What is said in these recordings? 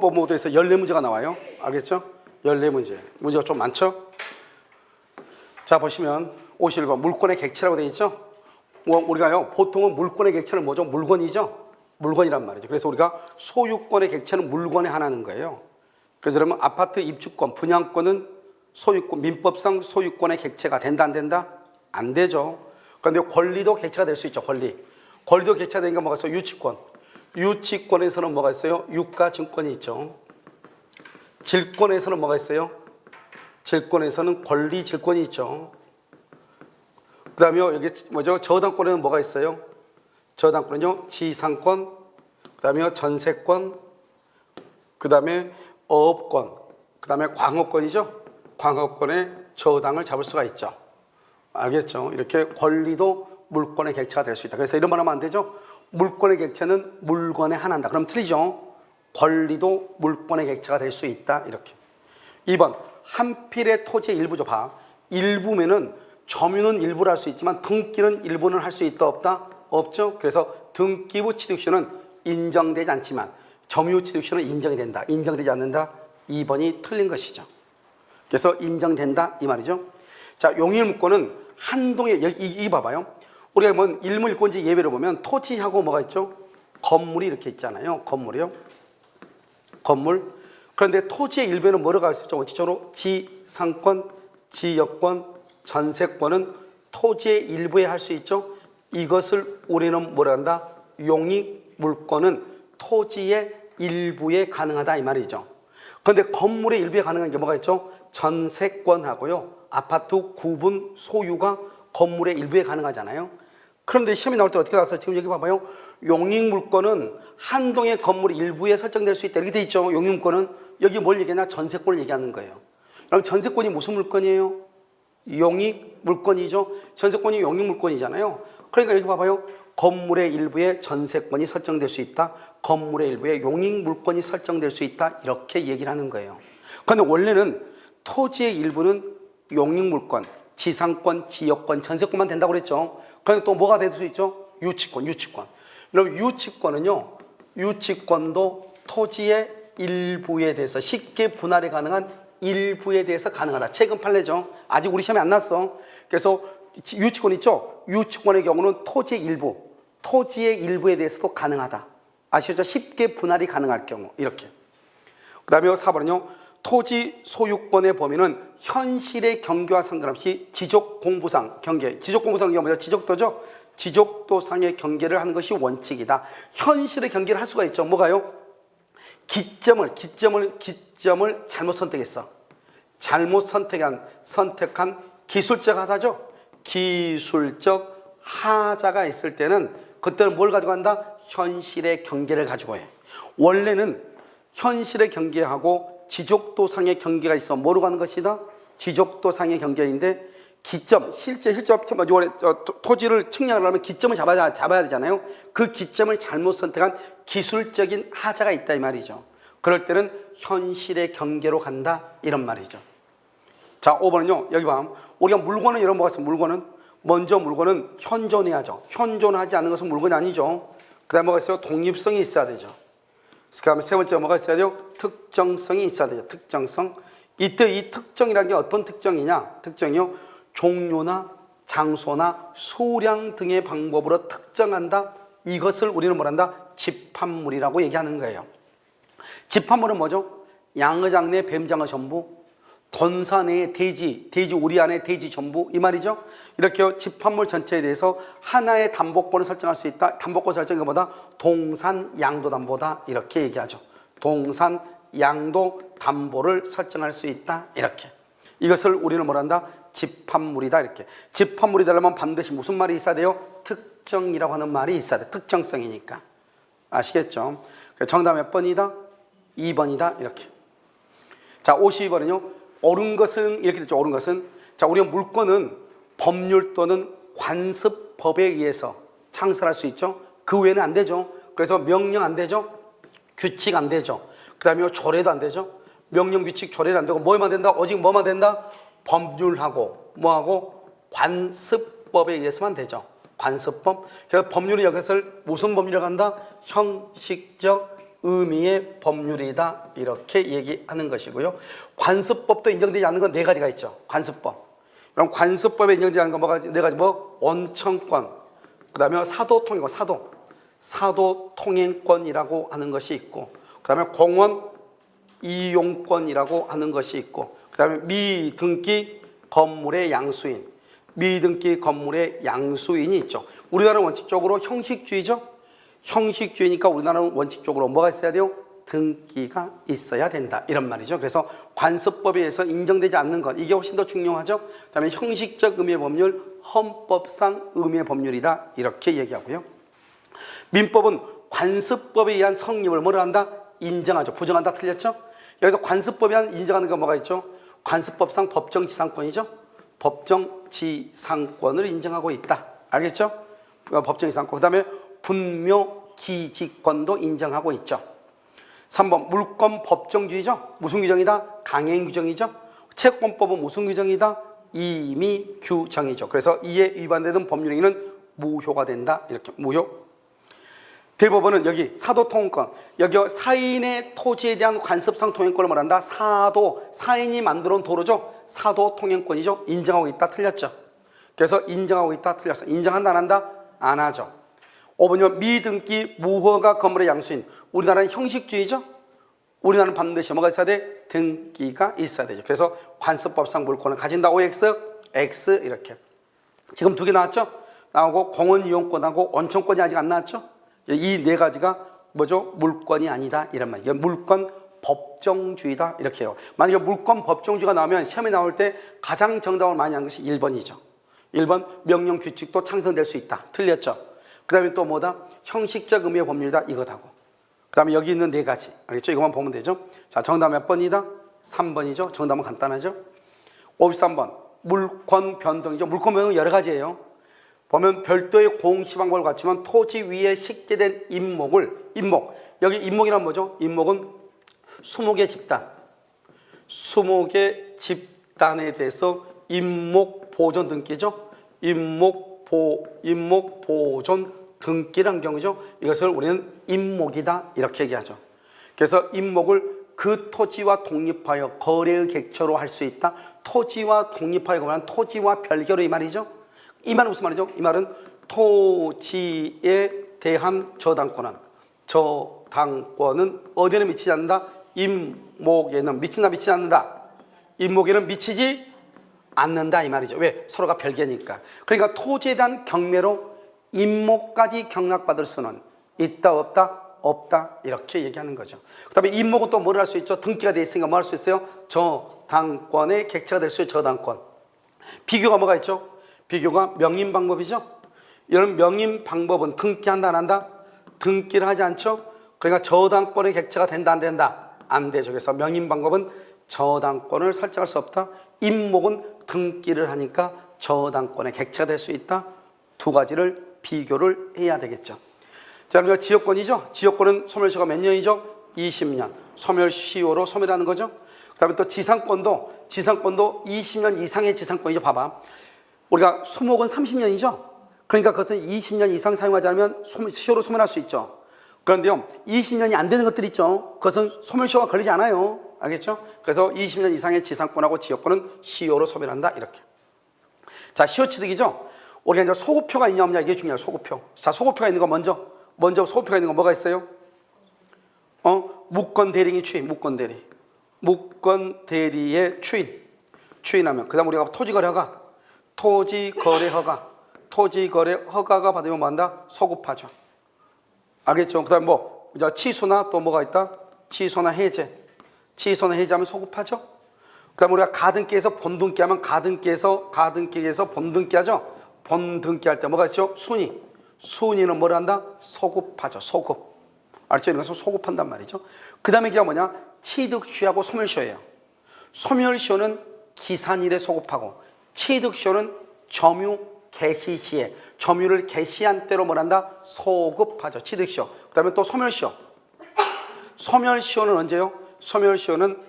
문법 모드에서 14문제가 나와요. 알겠죠? 14문제. 문제가 좀 많죠? 자, 보시면 51번 물권의 객체라고 되어 있죠? 우리가요, 보통은 물권의 객체는 뭐죠? 물건이죠? 물건이란 말이죠. 그래서 우리가 소유권의 객체는 물건에 하나는 거예요. 그래서 그러면 아파트 입주권, 분양권은 소유권, 민법상 소유권의 객체가 된다, 안 된다? 안 되죠. 그런데 권리도 객체가 될 수 있죠, 권리. 권리도 객체가 되니까 뭐가 있어요? 유치권. 유치권에서는 뭐가 있어요? 유가 증권이 있죠. 질권에서는 뭐가 있어요? 질권에서는 권리 질권이 있죠. 그 다음에 여기 뭐죠? 저당권에는 뭐가 있어요? 저당권은요, 지상권, 그 다음에 전세권, 그 다음에 어업권, 그 다음에 광업권이죠. 광업권에 저당을 잡을 수가 있죠. 알겠죠? 이렇게 권리도 물권의 객체가 될 수 있다. 그래서 이런 말 하면 안 되죠? 물권의 객체는 물건에 하나다. 그럼 틀리죠? 권리도 물권의 객체가 될 수 있다. 이렇게. 2번, 한 필의 토지의 일부죠. 봐. 일부면은 점유는 일부를 할 수 있지만 등기는 일부는 할 수 있다, 없다? 없죠? 그래서 등기부 취득세는 인정되지 않지만 점유 취득세는 인정이 된다. 인정되지 않는다? 2번이 틀린 것이죠. 그래서 인정된다 이 말이죠. 자, 용익물권은 한동에 이 봐봐요. 우리가 뭐 일물일권지 예외로 보면 토지하고 뭐가 있죠? 건물이 이렇게 있잖아요. 건물이요. 건물. 그런데 토지의 일부에는 뭐로 갈 수 있죠? 원칙적으로 지상권, 지역권, 전세권은 토지의 일부에 할 수 있죠. 이것을 우리는 뭐라 한다? 용익물권은 토지의 일부에 가능하다 이 말이죠. 그런데 건물의 일부에 가능한 게 뭐가 있죠? 전세권하고요, 아파트 구분 소유가 건물의 일부에 가능하잖아요. 그런데 시험이 나올 때 어떻게 나왔어요? 지금 여기 봐봐요. 용익물권은 한 동의 건물 일부에 설정될 수 있다 이렇게 돼 있죠. 용익물권은 여기 뭘 얘기하냐? 전세권을 얘기하는 거예요. 그럼 전세권이 무슨 물건이에요? 용익물권이죠. 전세권이 용익물권이잖아요. 그러니까 여기 봐봐요. 건물의 일부에 전세권이 설정될 수 있다. 건물의 일부에 용익물권이 설정될 수 있다. 이렇게 얘기를 하는 거예요. 그런데 원래는 토지의 일부는 용익물권, 지상권, 지역권, 전세권만 된다고 그랬죠. 그런데 또 뭐가 될 수 있죠? 유치권, 유치권. 그럼 유치권은요, 유치권도 토지의 일부에 대해서 쉽게 분할이 가능한 일부에 대해서 가능하다. 최근 판례죠. 아직 우리 시험에 안 났어. 그래서 유치권 있죠? 유치권의 경우는 토지의 일부에 대해서도 가능하다. 아시죠? 쉽게 분할이 가능할 경우 이렇게. 그 다음에 4번은요. 토지 소유권의 범위는 현실의 경계와 상관없이 지적공부상 경계. 지적공부상 경계 뭐죠? 지적도죠? 지적도상의 경계를 하는 것이 원칙이다. 현실의 경계를 할 수가 있죠. 뭐가요? 기점을 잘못 선택했어. 잘못 선택한 기술적 하자죠. 기술적 하자가 있을 때는 그때는 뭘 가지고 간다? 현실의 경계를 가지고 해. 원래는 현실의 경계하고 지적도상의 경계가 있어. 뭐로 가는 것이다? 지적도상의 경계인데 기점, 실제 토지를 측량을 하면 기점을 잡아야 되잖아요. 그 기점을 잘못 선택한 기술적인 하자가 있다 이 말이죠. 그럴 때는 현실의 경계로 간다 이런 말이죠. 자, 5번은요. 여기 봐. 우리가 물건은 이런 뭐가 있어? 먼저 물건은 현존해야죠. 현존하지 않는 것은 물건이 아니죠. 그 다음에 뭐가 있어요? 독립성이 있어야 되죠. 그 다음에 세 번째가 뭐가 있어야 돼요? 특정성이 있어야 되죠. 특정성. 이때 이 특정이라는 게 어떤 특정이냐? 특정이요. 종류나 장소나 수량 등의 방법으로 특정한다. 이것을 우리는 뭐란다? 집합물이라고 얘기하는 거예요. 집합물은 뭐죠? 양어장 내 뱀장어 전부, 돈사 내의 돼지 우리 안에 돼지 전부 이 말이죠. 이렇게 집합물 전체에 대해서 하나의 담보권을 설정할 수 있다. 담보권 설정이 뭐다? 동산 양도 담보다 이렇게 얘기하죠. 동산 양도 담보를 설정할 수 있다 이렇게. 이것을 우리는 뭐란다? 집합물이다 이렇게. 집합물이 되려면 반드시 무슨 말이 있어야 돼요? 특정이라고 하는 말이 있어야 돼. 특정성이니까. 아시겠죠? 정답 몇 번이다? 2번이다 이렇게. 자, 52번은요. 옳은 것은 이렇게 됐죠. 옳은 것은. 자, 우리가 물건은 법률 또는 관습법에 의해서 창설할 수 있죠. 그 외에는 안 되죠. 그래서 명령 안 되죠. 규칙 안 되죠. 그 다음에 조례도 안 되죠. 명령, 규칙, 조례도 안 되고 뭐만 된다? 오직 뭐만 된다? 법률하고 뭐하고 관습법에 의해서만 되죠. 관습법. 그래서 법률이 이것을 무슨 법률이라고 한다? 형식적 의미의 법률이다 이렇게 얘기하는 것이고요. 관습법도 인정되지 않는 건 네 가지가 있죠. 관습법. 그럼 관습법에 인정되지 않는 건 뭐가 네 가지 뭐 원청권, 그다음에 사도통행권, 사도통행권이라고 하는 것이 있고, 그다음에 공원 이용권이라고 하는 것이 있고, 그다음에 미등기 건물의 양수인, 미등기 건물의 양수인이 있죠. 우리나라는 원칙적으로 형식주의죠. 형식주의니까 우리나라는 원칙적으로 뭐가 있어야 돼요? 등기가 있어야 된다 이런 말이죠. 그래서 관습법에 의해서 인정되지 않는 것, 이게 훨씬 더 중요하죠. 그다음에 형식적 의미의 법률, 헌법상 의미의 법률이다 이렇게 얘기하고요. 민법은 관습법에 의한 성립을 뭐를 한다? 인정하죠. 부정한다. 틀렸죠? 여기서 관습법에 의한 인정하는 게 뭐가 있죠? 관습법상 법정지상권이죠. 법정지상권을 인정하고 있다. 알겠죠? 법정지상권. 그 다음에 분묘기지권도 인정하고 있죠. 3번 물권 법정주의죠. 무슨 규정이다? 강행 규정이죠. 채권법은 무슨 규정이다? 임의 규정이죠. 그래서 이에 위반되는 법률행위는 무효가 된다. 이렇게 무효. 대법원은 여기 사도통행권, 여기 사인의 토지에 대한 관습상 통행권을 말한다. 사인이 만들어 놓은 도로죠. 사도통행권이죠. 인정하고 있다. 틀렸죠. 그래서 인정하고 있다. 틀렸어. 인정한다 안 한다? 안 하죠. 5번이요. 미등기 무허가 건물의 양수인. 우리나라는 형식주의죠. 우리나라는 반드시 뭐가 있어야 돼? 등기가 있어야 되죠. 그래서 관습법상 물권을 가진다. OX, X 이렇게. 지금 두 개 나왔죠? 나오고 공원 이용권하고 원청권이 아직 안 나왔죠? 이 네 가지가 뭐죠? 물권이 아니다 이런 말이에요. 물권 법정주의다 이렇게 해요. 만약에 물권 법정주의가 나오면 시험에 나올 때 가장 정답을 많이 하는 것이 1번이죠. 1번 명령 규칙도 창성될 수 있다. 틀렸죠? 그 다음에 또 뭐다? 형식적 의미의 법률이다 이거다고. 그 다음에 여기 있는 네 가지. 알겠죠? 이것만 보면 되죠. 자, 정답 몇 번이다? 3번이죠. 정답은 간단하죠. 53번 물권 변동이죠. 물권 변동은 여러 가지예요. 보면 별도의 공시방법을 갖추면 토지 위에 식재된 임목, 여기 임목이란 뭐죠? 임목은 수목의 집단에 대해서 임목 보존 등기죠. 임목 보존 등기란 경우죠. 이것을 우리는 임목이다 이렇게 얘기하죠. 그래서 임목을 그 토지와 독립하여 거래의 객처로 할 수 있다. 토지와 독립하여 거래한 토지와 별개로 이 말이죠. 이 말은 무슨 말이죠? 이 말은 토지에 대한 저당권은 어디에는 미치지 않는다? 임목에는 미친다 미치지 않는다. 임목에는 미치지 않는다 이 말이죠. 왜? 서로가 별개니까. 그러니까 토지에 대한 경매로 임목까지 경락받을 수는 있다 없다? 없다 이렇게 얘기하는 거죠. 그 다음에 임목은 또 뭘 할 수 있죠? 등기가 돼 있으니까 뭐 할 수 있어요? 저당권의 객체가 될 수 있어요. 저당권. 비교가 뭐가 있죠? 비교가 명인 방법이죠. 이런 명인 방법은 등기한다 안 한다? 등기를 하지 않죠. 그러니까 저당권의 객체가 된다 안 된다? 안 되죠. 그래서 명인 방법은 저당권을 설정할 수 없다. 임목은 등기를 하니까 저당권의 객체가 될 수 있다. 두 가지를 비교를 해야 되겠죠. 자, 그럼 지역권이죠. 지역권은 소멸시효가 몇 년이죠? 20년. 소멸시효로 소멸하는 거죠. 그 다음에 또 지상권도 20년 이상의 지상권이죠. 봐봐. 우리가 수목은 30년이죠. 그러니까 그것은 20년 이상 사용하지 않으면 시효로 소멸할 수 있죠. 그런데요, 20년이 안 되는 것들 있죠. 그것은 소멸시효가 걸리지 않아요. 알겠죠? 그래서 20년 이상의 지상권하고 지역권은 시효로 소멸한다. 이렇게. 자, 시효취득이죠. 우리가 이제 소급표가 있냐 없냐 이게 중요해요. 소급표. 자, 소급표가 있는 거 먼저 소급표가 있는 거 뭐가 있어요? 무권 대리인이 추인, 무권 대리. 무권 대리의 추인하면 그다음 우리가 토지거래 허가. 토지거래 허가가 받으면 뭐 한다? 소급하죠. 알겠죠? 그 다음에 뭐, 취소나 또 뭐가 있다? 취소나 해제하면 소급하죠? 그 다음에 우리가 가등기에서 본등기하면 가등기에서 본등기하죠? 본등기할 때 뭐가 있죠? 순위는 뭘 한다? 소급하죠. 소급. 알죠? 이런 것을 소급한단 말이죠. 그 다음에 이게 뭐냐? 취득시효하고 소멸시효예요. 소멸시효는 기산일에 소급하고 취득시효는 점유 개시 시에 점유를 개시한 때로 뭘 한다? 소급하죠. 취득시효. 그 다음에 또 소멸시효. 소멸시효는 언제요? 소멸시효는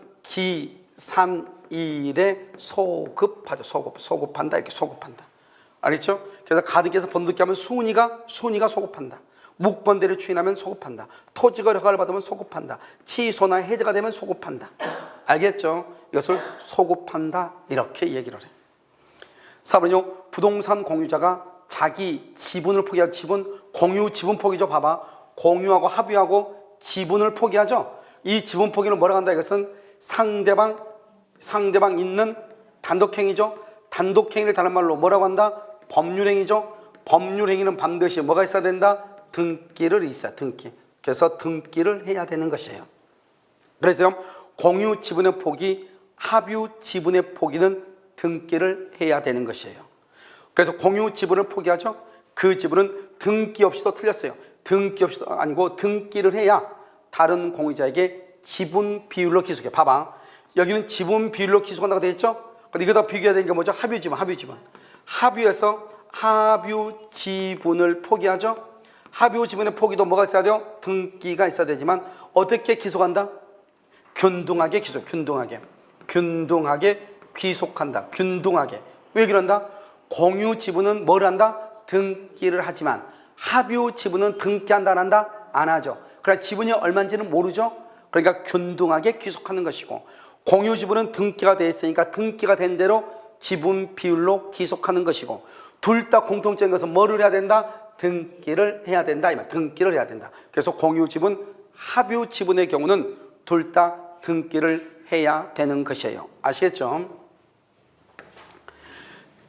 기산일에 소급하죠. 소급한다. 이렇게 소급한다. 알겠죠? 그래서 가등기에서 본등기하면 순위가 소급한다. 무권대를 추인하면 소급한다. 토지가 허가를 받으면 소급한다. 취소나 해제가 되면 소급한다. 알겠죠? 이것을 소급한다 이렇게 얘기를 해요. 4번은요. 부동산 공유자가 자기 지분을 포기하고 지분, 공유 지분 포기죠. 봐봐. 공유하고 합의하고 지분을 포기하죠. 이 지분 포기는 뭐라고 한다? 이것은 상대방 있는 단독행위죠. 단독행위를 다른 말로 뭐라고 한다? 법률행위죠. 법률행위는 반드시 뭐가 있어야 된다? 등기를 있어야 등기. 그래서 등기를 해야 되는 것이에요. 그래서 공유 지분의 포기, 합유 지분의 포기는 등기를 해야 되는 것이에요. 그래서 공유 지분을 포기하죠. 그 지분은 등기 없이도 틀렸어요. 등기 없이도 아니고 등기를 해야 다른 공유자에게 지분 비율로 기속해. 봐봐. 여기는 지분 비율로 기속한다고 되어 있죠. 근데 이거 다 비교해야 되는 게 뭐죠? 합유 지분, 합유 지분. 합유해서 합유 지분을 포기하죠. 합유 지분의 포기도 뭐가 있어야 돼요? 등기가 있어야 되지만 어떻게 기속한다? 균등하게 기속, 균등하게 귀속한다. 균등하게. 왜 그런다? 공유 지분은 뭘 한다? 등기를 하지만 합유 지분은 등기한다 안 한다? 안 하죠. 그러니까 지분이 얼마인지는 모르죠. 그러니까 균등하게 귀속하는 것이고, 공유 지분은 등기가 되어 있으니까 등기가 된 대로 지분 비율로 귀속하는 것이고, 둘 다 공통적인 것은 뭐를 해야 된다? 등기를 해야 된다. 등기를 해야 된다. 그래서 공유 지분, 합유 지분의 경우는 둘 다 등기를 해야 되는 것이에요. 아시겠죠?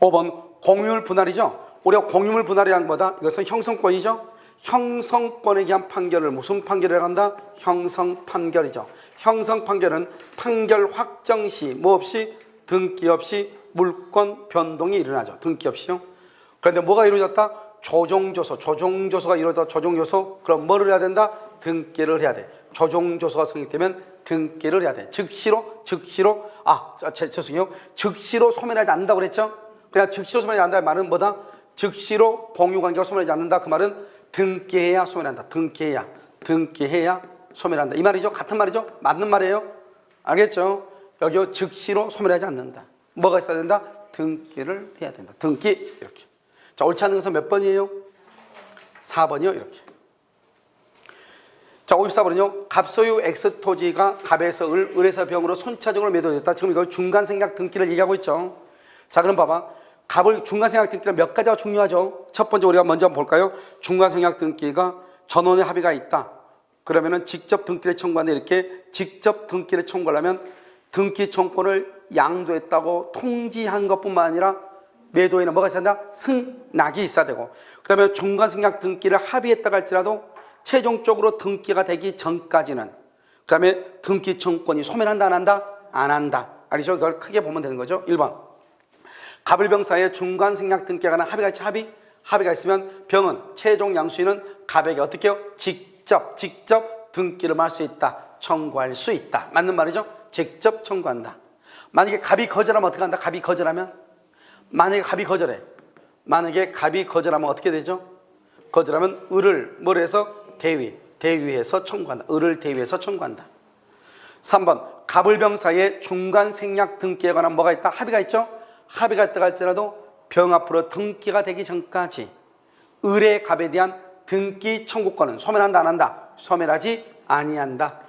5번 공유물 분할이죠. 우리가 공유물 분할이란 뭐다? 이것은 형성권이죠. 형성권에 대한 판결을 무슨 판결이라고 한다? 형성 판결이죠. 형성 판결은 판결 확정 시 뭐 없이 등기 없이 물권 변동이 일어나죠. 등기 없이요. 그런데 뭐가 이루어졌다? 조정조서가 이루어졌다. 조정조서. 그럼 뭐를 해야 된다? 등기를 해야 돼. 조정조서가 성립되면 등기를 해야 돼. 즉시로 죄송해요. 즉시로 소멸하지 않는다고 그랬죠. 그냥 즉시로 소멸하지 않는다는 말은 뭐다? 즉시로 공유관계가 소멸하지 않는다. 그 말은 등기해야 소멸한다. 등기해야 소멸한다. 이 말이죠. 같은 말이죠. 맞는 말이에요. 알겠죠? 여기 즉시로 소멸하지 않는다. 뭐가 있어야 된다? 등기를 해야 된다. 등기 이렇게. 자, 옳지 않은 것은 몇 번이에요? 4번이요. 이렇게. 자, 54번은요. 갑소유 X 토지가 갑에서 을, 을에서 병으로 순차적으로 매도됐다. 지금 이거 중간생략 등기를 얘기하고 있죠. 자, 그럼 봐봐. 갑을 중간생략 등기는 몇 가지가 중요하죠. 첫 번째 우리가 먼저 한번 볼까요? 중간생략 등기가 전원의 합의가 있다. 그러면은 직접 등기를 청구하는데 이렇게 직접 등기를 청구하려면 등기 청구를 양도했다고 통지한 것뿐만 아니라 매도에는 뭐가 있어야 된다? 승낙이 있어야 되고, 그 다음에 중간생략 등기를 합의했다고 할지라도 최종적으로 등기가 되기 전까지는, 그 다음에 등기 청구권이 소멸한다 안 한다? 안 한다. 알죠? 이걸 크게 보면 되는 거죠. 1번 갑을병 사이에 중간생략 등기가 관한 합의가 있지. 합의가 있으면 병은 최종 양수인은 갑에게 어떻게 해요? 직접 등기를 할 수 있다. 청구할 수 있다. 맞는 말이죠? 직접 청구한다. 만약에 갑이 거절하면 어떻게 한다? 갑이 거절하면? 만약에 갑이 거절하면 어떻게 되죠? 거절하면 을을 뭐로 해서? 대위해서 청구한다. 을을 대위해서 청구한다. 3번 갑을병 사이에 중간생략 등기에 관한 뭐가 있다? 합의가 있죠? 합의가 있다고 할지라도 병 앞으로 등기가 되기 전까지 을의 갑에 대한 등기 청구권은 소멸한다 안 한다? 소멸하지 아니한다.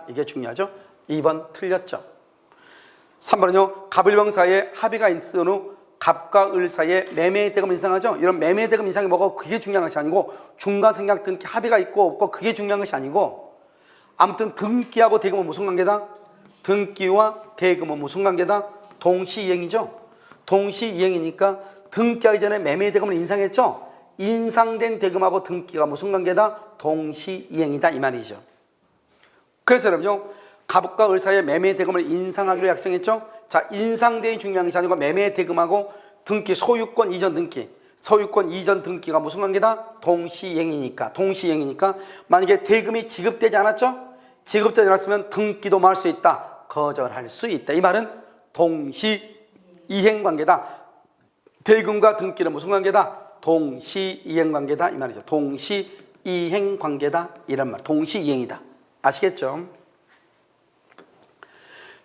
이게 중요하죠. 2번 틀렸죠. 3번은요. 갑을병 사이에 합의가 있은 후 갑과 을 사이에 매매 대금 인상하죠. 이런 매매 대금 인상이 뭐고 그게 중요한 것이 아니고, 중간생략 등기 합의가 있고 없고 그게 중요한 것이 아니고, 아무튼 등기하고 대금은 무슨 관계다? 등기와 대금은 무슨 관계다? 동시이행이죠. 동시이행이니까 등기하기 전에 매매 대금을 인상했죠. 인상된 대금하고 등기가 무슨 관계다? 동시이행이다 이 말이죠. 그래서 여러분요, 갑과 을 사이에 매매 대금을 인상하기로 약속했죠. 자, 인상대금이 중요한 것이 아니고 매매 대금하고 등기, 소유권 이전 등기가 무슨 관계다? 동시이행이니까 만약에 대금이 지급되지 않았죠? 지급되지 않았으면 등기도 할 수 있다. 거절할 수 있다. 이 말은 동시이행 관계다. 대금과 등기는 무슨 관계다? 동시이행 관계다 이 말이죠. 동시이행 관계다 이란 말. 동시이행이다. 아시겠죠?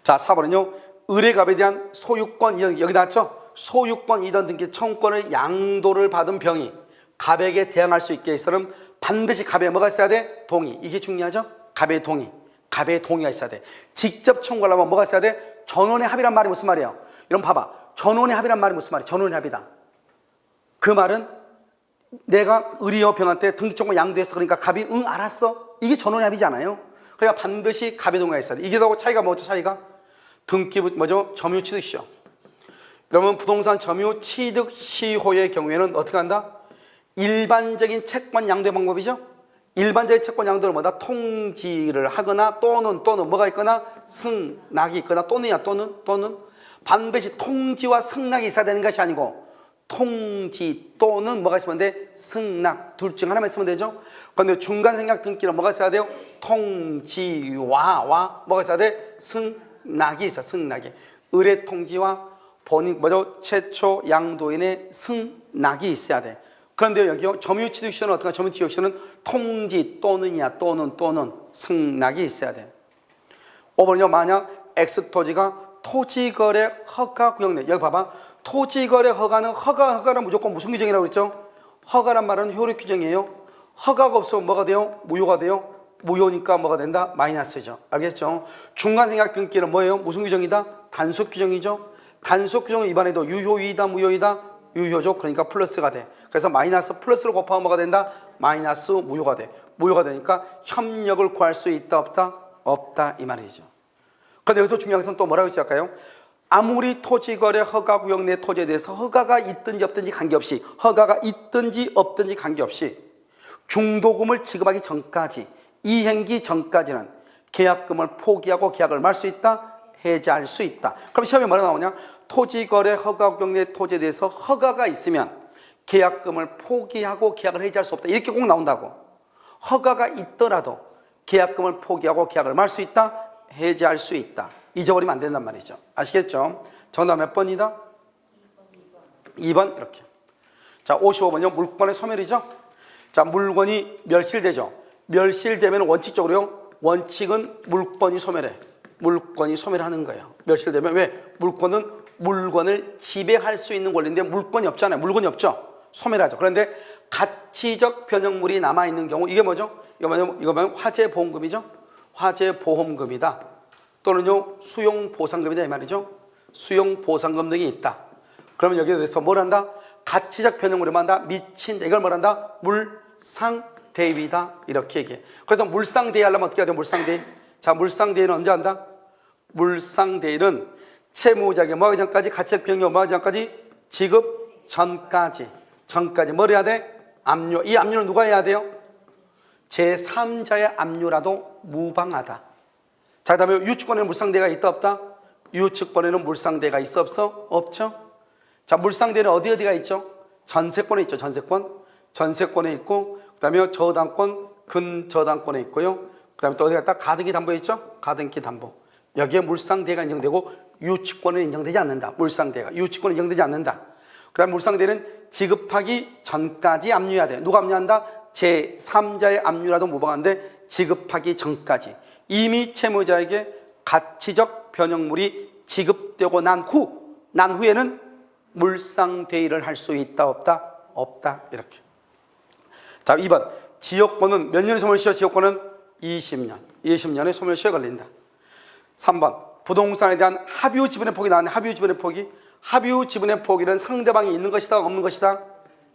자, 4번은요. 을의 갑에 대한 소유권 이전, 여기 나왔죠? 소유권 이전 등기 청구권을 양도를 받은 병이 갑에게 대항할 수 있게 해서는 반드시 갑에 뭐가 있어야 돼? 동의. 이게 중요하죠? 갑의 동의. 갑의 동의가 있어야 돼. 직접 청구하려면 뭐가 있어야 돼? 전원의 합의란 말이 무슨 말이에요? 여러분 봐봐. 전원의 합의란 말이 무슨 말이에요? 전원의 합의다. 그 말은 내가 의리여 병한테 등기청구 양도했어. 그러니까 갑이 응 알았어. 이게 전원의 합의잖아요. 그러니까 반드시 갑의 동의가 있어야 돼. 이게 더 차이가 뭐죠? 차이가? 등기 뭐죠? 점유 취득 시효. 그러면 부동산 점유 취득 시효의 경우에는 어떻게 한다? 일반적인 채권 양도의 방법이죠. 일반적인 채권 양도는 뭐다? 통지를 하거나 또는 뭐가 있거나 승낙이 있거나 또는이야 또는 반드시 통지와 승낙이 있어야 되는 것이 아니고 통지 또는 뭐가 있으면 돼? 승낙 둘 중 하나만 있으면 되죠. 그런데 중간 생략 등기는 뭐가 있어야 돼요? 통지와 뭐가 있어야 돼? 승낙이 있어. 승낙이 의뢰 통지와 본인 뭐죠? 최초 양도인의 승낙이 있어야 돼. 그런데 여기요 점유 취득 시효는 어떤가? 점유 취득 시효는 통지 또는이야 또는 승낙이 있어야 돼. 5번은요 만약 X 토지가 토지거래 허가 구역 내 여기 봐봐. 토지거래 허가는 허가는 무조건 무슨 규정이라고 그랬죠? 허가란 말은 효력 규정이에요. 허가가 없으면 뭐가 돼요? 무효가 돼요. 무효니까 뭐가 된다? 마이너스죠. 알겠죠? 중간생략 등기는 뭐예요? 무슨 규정이다? 단속 규정이죠. 단속 규정을 위반해도 유효이다 무효이다? 유효죠. 그러니까 플러스가 돼. 그래서 마이너스 플러스를 곱하면 뭐가 된다? 마이너스 무효가 돼. 무효가 되니까 협력을 구할 수 있다 없다? 없다 이 말이죠. 그런데 여기서 중요한 것은 또 뭐라고 했지 할까요? 아무리 토지거래 허가구역 내 토지에 대해서 허가가 있든지 없든지 관계없이 허가가 있든지 없든지 관계없이 중도금을 지급하기 전까지 이행기 전까지는 계약금을 포기하고 계약을 말 수 있다? 해지할 수 있다. 그럼 시험에 뭐가 나오냐? 토지거래 허가구역 내 토지에 대해서 허가가 있으면 계약금을 포기하고 계약을 해지할 수 없다. 이렇게 꼭 나온다고. 허가가 있더라도 계약금을 포기하고 계약을 말 수 있다? 해지할 수 있다. 잊어버리면 안 된단 말이죠. 아시겠죠? 정답 몇 번이다? 2번 이렇게. 자 55번이요. 물건의 소멸이죠. 자 물건이 멸실되죠. 멸실되면 원칙적으로요. 원칙은 물건이 소멸해. 물건이 소멸하는 거예요. 멸실되면 왜? 물건은 물건을 지배할 수 있는 권리인데 물건이 없잖아요. 물건이 없죠. 소멸하죠. 그런데 가치적 변형물이 남아있는 경우 이게 뭐죠? 이거면 화재보험금이죠. 화재보험금이다. 또는요 수용보상금이다 이 말이죠. 수용보상금 등이 있다. 그러면 여기에 대해서 뭘 한다? 가치적 변형물이 한다? 미친다. 이걸 뭘 한다? 물상대위다. 이렇게 얘기해. 그래서 물상대위 하려면 어떻게 해야 돼요? 물상대위. 자 물상대위는 언제 한다? 물상대위는 채무자에게 뭐하기 전까지 가치적 변형물 뭐하기 전까지 지급 전까지 뭘 해야 돼? 압류. 이 압류는 누가 해야 돼요? 제3자의 압류라도 무방하다. 자, 그 다음에 유축권에는 물상대가 있다 없다? 유축권에는 물상대가 있어 없어? 없죠. 자, 물상대는 어디가 있죠? 전세권에 있죠. 전세권에 있고 그 다음에 저당권, 근저당권에 있고요. 그 다음에 또 어디가 있다? 가등기 담보에 있죠. 가등기 담보. 여기에 물상대가 인정되고 유축권은 인정되지 않는다. 물상대가 유축권은 인정되지 않는다. 그 다음에 물상대는 지급하기 전까지 압류해야 돼. 누가 압류한다? 제3자의 압류라도 무방한데 지급하기 전까지 이미 채무자에게 가치적 변형물이 지급되고 난 후에는 물상대위를 할 수 있다 없다? 없다. 이렇게. 자 2번 지역권은 몇 년의 소멸시효? 지역권은 20년의 소멸시효에 걸린다. 3번 부동산에 대한 합유 지분의 폭이 나왔네. 합유 지분의 폭이는 상대방이 있는 것이다 없는 것이다?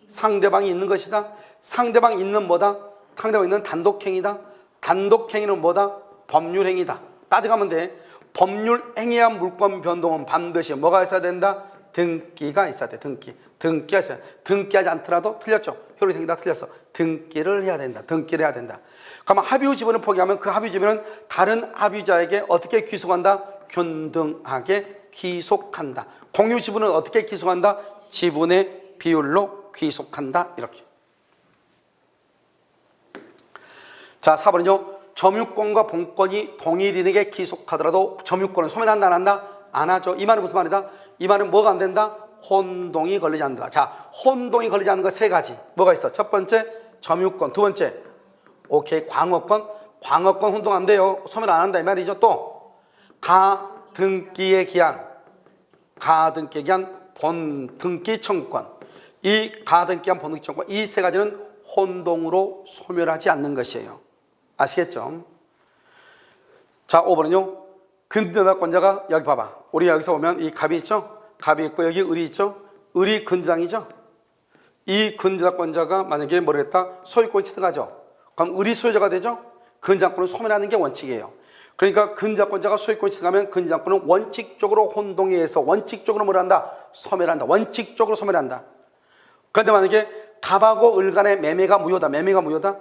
상대방이 있는 것이다. 상대방이 있는 뭐다? 상대방이 있는 단독행위다. 단독행위는 뭐다? 법률행위다. 따져가면 돼. 법률행위한 물권 변동은 반드시 뭐가 있어야 된다? 등기가 있어야 돼. 등기가 있어야 돼. 등기하지 않더라도 틀렸죠. 효력생기다 틀렸어. 등기를 해야 된다. 그러면 합유 지분을 포기하면 그 합유 지분은 다른 합유자에게 어떻게 귀속한다? 균등하게 귀속한다. 공유 지분은 어떻게 귀속한다? 지분의 비율로 귀속한다. 이렇게. 자 4번은요. 점유권과 본권이 동일인에게 귀속하더라도 점유권은 소멸한다 안 한다? 안 하죠. 이 말은 무슨 말이다? 이 말은 뭐가 안 된다? 혼동이 걸리지 않는다. 자 혼동이 걸리지 않는 거 세 가지 뭐가 있어? 첫 번째 점유권, 두 번째 오케이 광어권 혼동 안 돼요. 소멸 안 한다 이 말이죠. 또 가등기에 기한 본등기 청구권 이 가등기한 본능적과 이 세 가지는 혼동으로 소멸하지 않는 것이에요. 아시겠죠? 자, 5번은요. 근대당권자가 여기 봐봐. 우리 여기서 보면 이 갑이 있죠? 갑이 있고 여기 을이 있죠? 을이 근대당이죠? 이 근대당권자가 만약에 뭐를 했다? 소유권 취득하죠? 그럼 을이 소유자가 되죠? 근대당권을 소멸하는 게 원칙이에요. 그러니까 근대당권자가 소유권 취득하면 근대당권은 원칙적으로 혼동에 의해서 원칙적으로 뭘 한다? 소멸한다. 원칙적으로 소멸한다. 그런데 만약에 갑하고 을 간의 매매가 무효다. 매매가 무효다.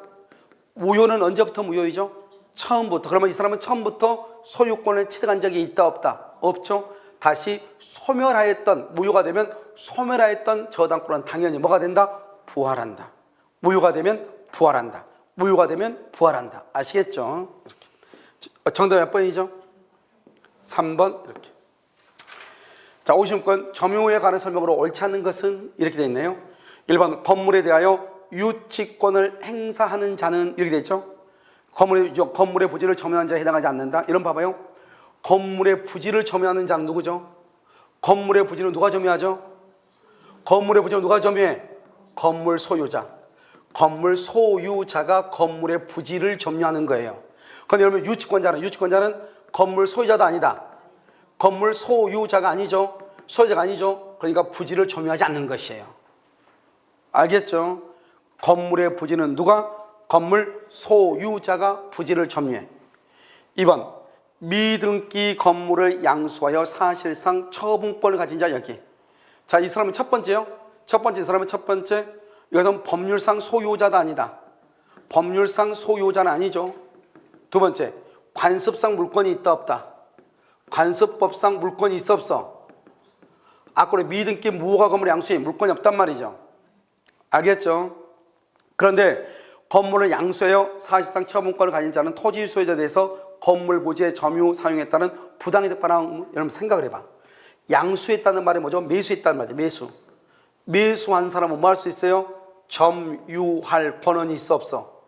무효는 언제부터 무효이죠? 처음부터. 그러면 이 사람은 처음부터 소유권을 취득한 적이 있다 없다? 없죠. 다시 소멸하였던, 무효가 되면 소멸하였던 저당권은 당연히 뭐가 된다? 부활한다. 무효가 되면 부활한다. 무효가 되면 부활한다. 아시겠죠? 이렇게. 정답 몇 번이죠? 3번. 이렇게. 자, 50권 점유에 관한 설명으로 옳지 않는 것은 이렇게 되어 있네요. 1번 건물에 대하여 유치권을 행사하는 자는 이렇게 되어 있죠. 건물의 부지를 점유한 자에 해당하지 않는다. 이런 봐봐요. 건물의 부지를 점유하는 자는 누구죠? 건물의 부지는 누가 점유하죠? 건물의 부지는 누가 점유해? 건물 소유자. 건물 소유자가 건물의 부지를 점유하는 거예요. 그런데 여러분 유치권자는 건물 소유자도 아니다. 건물 소유자가 아니죠. 소유자가 아니죠. 그러니까 부지를 점유하지 않는 것이에요. 알겠죠? 건물의 부지는 누가? 건물 소유자가 부지를 점유해. 2번 미등기 건물을 양수하여 사실상 처분권을 가진 자 여기. 자, 이 사람은 첫 번째요. 이 사람은 첫 번째 이것은 법률상 소유자도 아니다. 법률상 소유자는 아니죠. 두 번째 관습상 물권이 있다 없다. 관습법상 물권이 있어 없어. 아까 미등기 무허가 건물 양수에 물권이 없단 말이죠. 알겠죠? 그런데 건물을 양수하여 사실상 처분권을 가진 자는 토지 소유자에 대해서 건물 부지의 점유 사용에 따른 부당이득 발생. 여러분 생각을 해봐. 양수했다는 말이 뭐죠? 매수했다는 말이죠. 매수. 매수한 사람은 뭐 할 수 있어요? 점유할 권한이 있어 없어?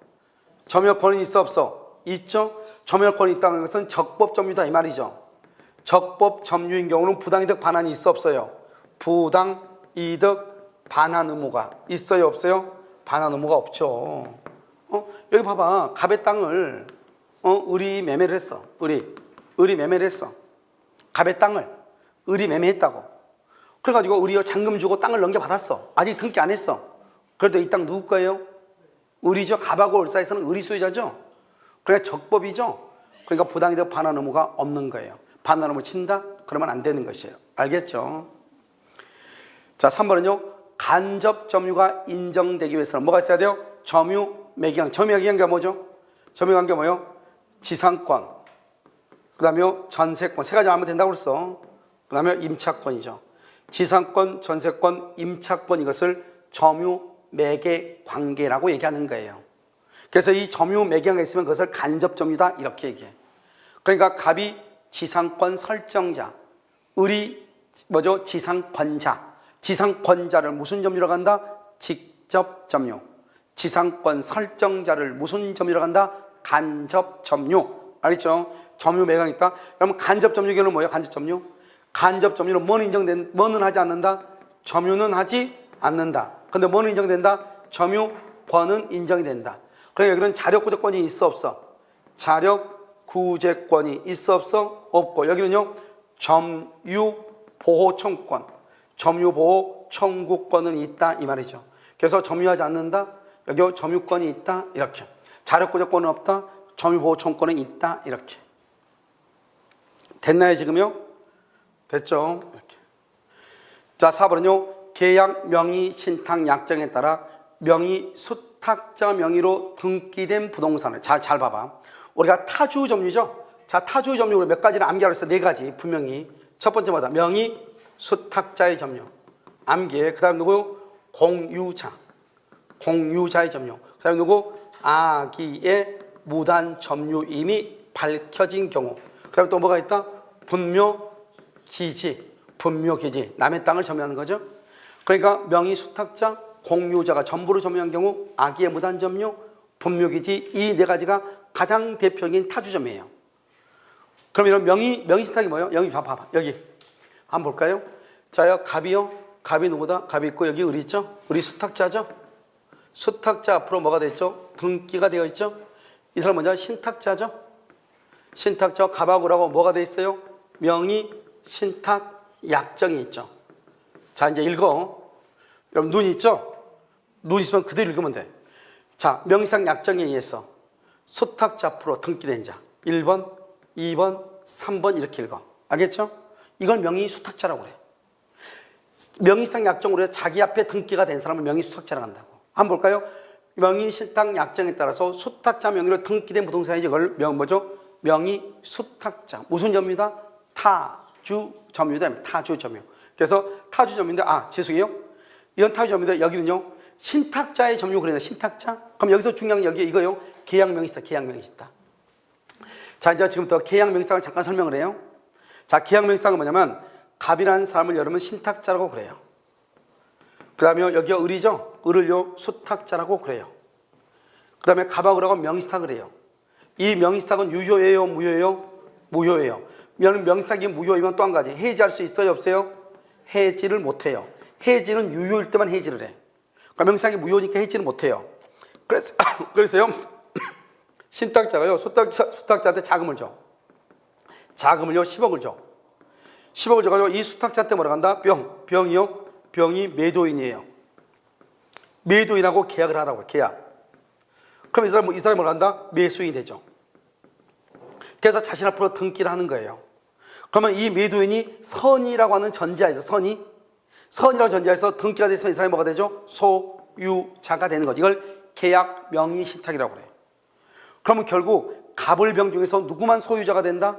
점유할 권한이 있어 없어? 있죠? 점유할 권한이 있다는 것은 적법 점유다 이 말이죠. 적법 점유인 경우는 부당이득 반환이 있어 없어요? 부당이득 반환 의무가 있어요 없어요? 반환 의무가 없죠. 여기 봐봐. 갑의 땅을 을이 매매를 했어. 을이 매매를 했어. 갑의 땅을 을이 매매했다고. 그래가지고 을이 잔금 주고 땅을 넘겨받았어. 아직 등기 안 했어. 그래도 이 땅 누구 거예요? 을이죠. 갑하고 을 사이에서는 을이 소유자죠. 그러니까 적법이죠. 그러니까 부당이득 반환 의무가 없는 거예요. 반환 의무 친다? 그러면 안 되는 것이에요. 알겠죠? 자, 3번은요. 간접 점유가 인정되기 위해서는 뭐가 있어야 돼요? 점유 매기관. 점유 매기관이 뭐죠? 점유 관계 뭐예요? 지상권, 그 다음에 전세권. 세 가지 하면 된다고 그랬어. 그 다음에 임차권이죠. 지상권, 전세권, 임차권 이것을 점유 매개 관계라고 얘기하는 거예요. 그래서 이 점유 매개가 있으면 그것을 간접 점유다 이렇게 얘기해. 그러니까 갑이 지상권 설정자, 을이 뭐죠? 지상권자. 지상권자를 무슨 점유라고 한다? 직접 점유. 지상권 설정자를 무슨 점유라고 한다? 간접 점유. 알겠죠? 점유 매각이 있다. 그러면 간접 점유계는 뭐예요? 간접 점유. 간접 점유는 뭐는 하지 않는다? 점유는 하지 않는다. 근데 뭐는 인정된다? 점유권은 인정이 된다. 그러니까 여기는 자력구제권이 있어 없어? 자력구제권이 있어 없어? 없고 여기는요 점유보호청구권, 점유보호 청구권은 있다 이 말이죠. 그래서 점유하지 않는다. 여기 점유권이 있다 이렇게. 자력구제권은 없다. 점유보호 청구권은 있다 이렇게. 됐나요 지금요? 됐죠? 이렇게. 자, 4번은요. 계약 명의 신탁 약정에 따라 명의 수탁자 명의로 등기된 부동산을 잘 봐봐. 우리가 타주 점유죠. 자, 타주 점유로 몇 가지를 암기하고 있어. 네 가지 분명히. 첫 번째 뭐다? 명의 수탁자의 점유. 암기해. 그 다음 누구? 공유자의 점유. 그 다음 누구? 아기의 무단 점유임이 밝혀진 경우. 그 다음 또 뭐가 있다? 분묘기지. 남의 땅을 점유하는 거죠. 그러니까 명의 수탁자, 공유자가 전부를 점유한 경우, 아기의 무단 점유, 분묘기지 이 네 가지가 가장 대표적인 타주점이에요. 그럼 이런 명의 수탁이 뭐예요? 여기 봐봐. 여기 한번 볼까요? 자요, 갑이요. 갑이 누구다? 갑이 있고 여기 을이 있죠? 을이 수탁자죠? 수탁자 앞으로 뭐가 됐죠? 등기가 되어 있죠? 이 사람 먼저 신탁자죠? 신탁자 갑하고라고 뭐가 돼 있어요? 명의 신탁 약정이 있죠. 자, 이제 읽어. 여러분 눈 있죠? 눈 있으면 그대로 읽으면 돼. 자, 명의상 약정에 의해서 수탁자 앞으로 등기된 자 1번, 2번, 3번 이렇게 읽어. 알겠죠? 이걸 명의 수탁자라고 그래. 명의상 약정으로 해서 자기 앞에 등기가 된 사람을 명의 수탁자라고 한다고. 한번 볼까요? 명의 신탁 약정에 따라서 수탁자 명의로 등기된 부동산이지 이걸 뭐죠? 명의 수탁자. 무슨 점유다? 타주 점유다. 타주 점유. 그래서 타주 점유인데 죄송해요. 이런 타주 점유인데 여기는요. 신탁자의 점유 그래요. 신탁자. 그럼 여기서 중요한 게 여기 이거요. 계약 명의사, 계약 명의사. 자, 이제 지금부터 계약 명의사를 잠깐 설명을 해요. 자, 계약 명의사가 뭐냐면 갑이라는 사람을 여러분 신탁자라고 그래요. 그 다음에 여기가 을이죠. 을을요 수탁자라고 그래요. 그 다음에 갑하고 그러고 명의사탁을 해요. 이 명의사탁은 유효예요, 무효예요? 무효예요. 명의사탁이 무효이면 또 한 가지 해지할 수 있어요, 없어요? 해지를 못해요. 해지는 유효일 때만 해지를 해. 그러니까 명의사탁이 무효니까 해지를 못해요. 그래서요 신탁자가요 수탁자한테 자금을 줘. 자금을요 10억을 줘. 10억을 줘가지고 이 수탁자한테 뭐라 한다? 병이요? 병이 매도인이에요. 매도인하고 계약을 하라고. 계약. 그럼 이 사람이 뭐라 한다? 매수인이 되죠. 그래서 자신 앞으로 등기를 하는 거예요. 그러면 이 매도인이 선이라고 하는 전제하에서 선이라고 전제하에서 등기가 됐으면 이 사람이 뭐가 되죠? 소유자가 되는 거죠. 이걸 계약 명의 신탁이라고 그래요. 그러면 결국 갑을병 중에서 누구만 소유자가 된다?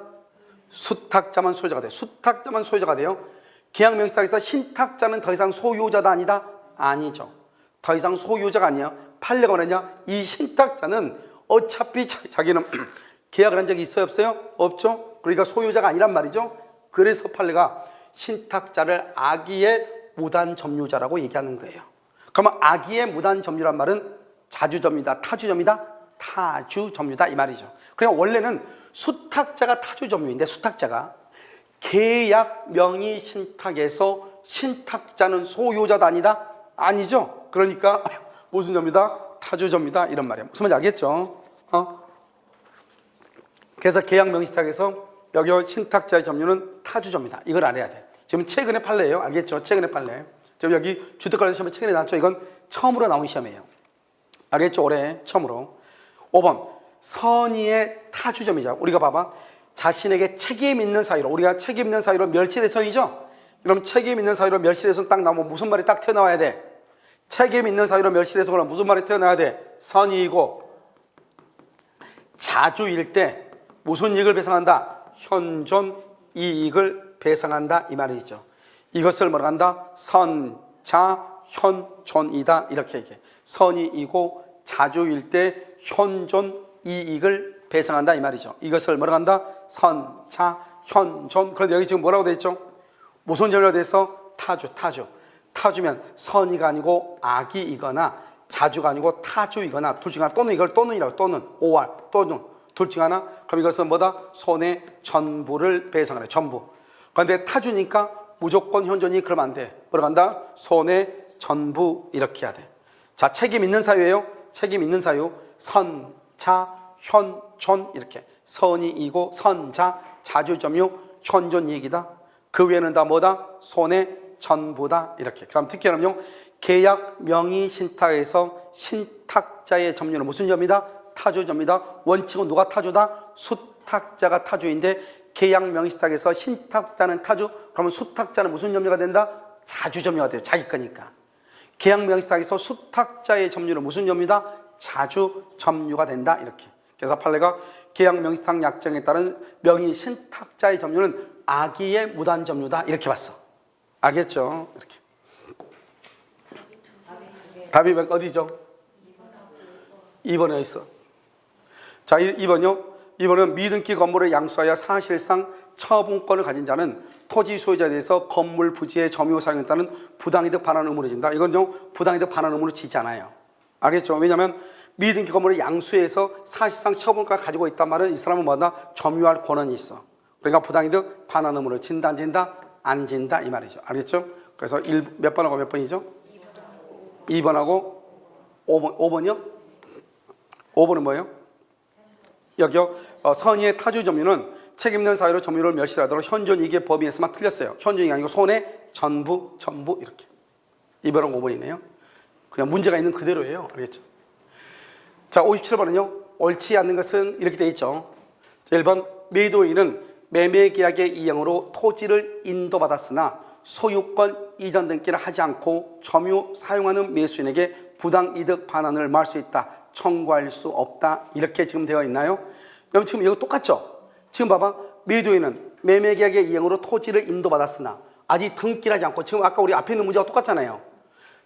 수탁자만 소유자가 돼요. 수탁자만 소유자가 돼요. 계약 명의 신탁에서 신탁자는 더 이상 소유자다 아니다? 아니죠. 더 이상 소유자가 아니야. 판례가 뭐냐? 이 신탁자는 어차피 자기는 계약을 한 적이 있어요, 없어요? 없죠. 그러니까 소유자가 아니란 말이죠. 그래서 판례가 신탁자를 악의의 무단 점유자라고 얘기하는 거예요. 그러면 악의의 무단 점유란 말은 자주점유다, 타주점유다, 타주점유다 이 말이죠. 그냥 원래는 수탁자가 타주점유인데 수탁자가 계약 명의 신탁에서 신탁자는 소유자다 아니다? 아니죠. 그러니까 무슨 점유다? 타주점유다 이런 말이에요. 무슨 말인지 알겠죠? 그래서 계약 명의 신탁에서 여기 신탁자의 점유는 타주점유다. 이걸 알아야 돼. 지금 최근에 판례예요. 알겠죠? 최근에 판례. 지금 여기 주택관리 시험에 최근에 나왔죠? 이건 처음으로 나온 시험이에요. 알겠죠? 올해 처음으로. 5번 선의의 타주점이자. 우리가 봐봐. 자신에게 책임 있는 사유로, 우리가 책임 있는 사유로 멸실훼손이죠? 그럼 책임 있는 사유로 멸실훼손 딱 나오면 무슨 말이 딱 튀어나와야 돼? 책임 있는 사유로 멸실훼손을 하면 무슨 말이 튀어나와야 돼? 선의이고 자주일 때 무슨 이익을 배상한다? 현존 이익을 배상한다 이 말이죠. 이것을 뭐라 한다? 선자현존이다 이렇게 얘기해. 선의이고 자주일 때 현존 이익을 배상한다 이 말이죠. 이것을 뭐라 한다? 선자현존. 그런데 여기 지금 뭐라고 돼 있죠? 무슨 점유가 돼서 타주면 선의가 아니고 악의이거나 자주가 아니고 타주이거나 둘 중 하나 또는 이걸 또는이라고 또는 오할 또는 둘 중 하나. 그럼 이것은 뭐다? 손해 전부를 배상하네. 전부. 그런데 타주니까 무조건 현존이 그러면 안 돼. 뭐라고 한다? 손해 전부 이렇게 해야 돼. 자, 책임 있는 사유예요. 책임 있는 사유. 선자 현존 이렇게. 선이이고 선자 자주점유 현존 이익이다. 그 외에는 다 뭐다? 손해 전부다 이렇게. 그럼 특히는요 계약 명의 신탁에서 신탁자의 점유는 무슨 점이다? 타주점이다. 원칙은 누가 타주다? 수탁자가 타주인데 계약 명의 신탁에서 신탁자는 타주. 그러면 수탁자는 무슨 점유가 된다? 자주점유가 돼요. 자기 거니까. 계약 명의 신탁에서 수탁자의 점유는 무슨 점유다? 자주점유가 된다 이렇게. 그래서 판례가 계약 명의 신탁 약정에 따른 명의 신탁자의 점유는 악의의 무단 점유다 이렇게 봤어. 알겠죠? 이렇게. 답이 어디죠? 2번에 있어. 자, 2번요. 2번은 미등기 건물을 양수하여 사실상 처분권을 가진 자는 토지 소유자에 대해서 건물 부지의 점유 사용에 따른 부당이득 반환 의무를 진다. 이건요 부당이득 반환 의무를 지지 않아요. 알겠죠? 왜냐하면 미등기 건물을 양수해서 사실상 처분권을 가지고 있단 말은 이 사람은 뭐다? 점유할 권한이 있어. 그러니까 부당이득 반환 의무를 진다 안 진다? 안 진다 이 말이죠. 알겠죠? 그래서 몇 번하고 몇 번이죠? 2번하고 5번이요? 5번은 뭐예요? 여기요. 선의의 타주 점유는 책임있는 사유로 점유를 멸시하도록 현존 이익의 범위에서만 틀렸어요. 현존이 아니고 손해, 전부 이렇게. 2번하고 5번이네요. 그냥 문제가 있는 그대로예요. 알겠죠? 자, 57번은요. 옳지 않는 것은 이렇게 되어 있죠. 1번 매도인은 매매계약의 이행으로 토지를 인도받았으나 소유권 이전 등기를 하지 않고 점유 사용하는 매수인에게 부당이득 반환을 말할 수 있다. 청구할 수 없다. 이렇게 지금 되어 있나요? 그럼 지금 이거 똑같죠? 지금 봐봐. 매도인은 매매계약의 이행으로 토지를 인도받았으나 아직 등기를 하지 않고, 지금 아까 우리 앞에 있는 문제가 똑같잖아요.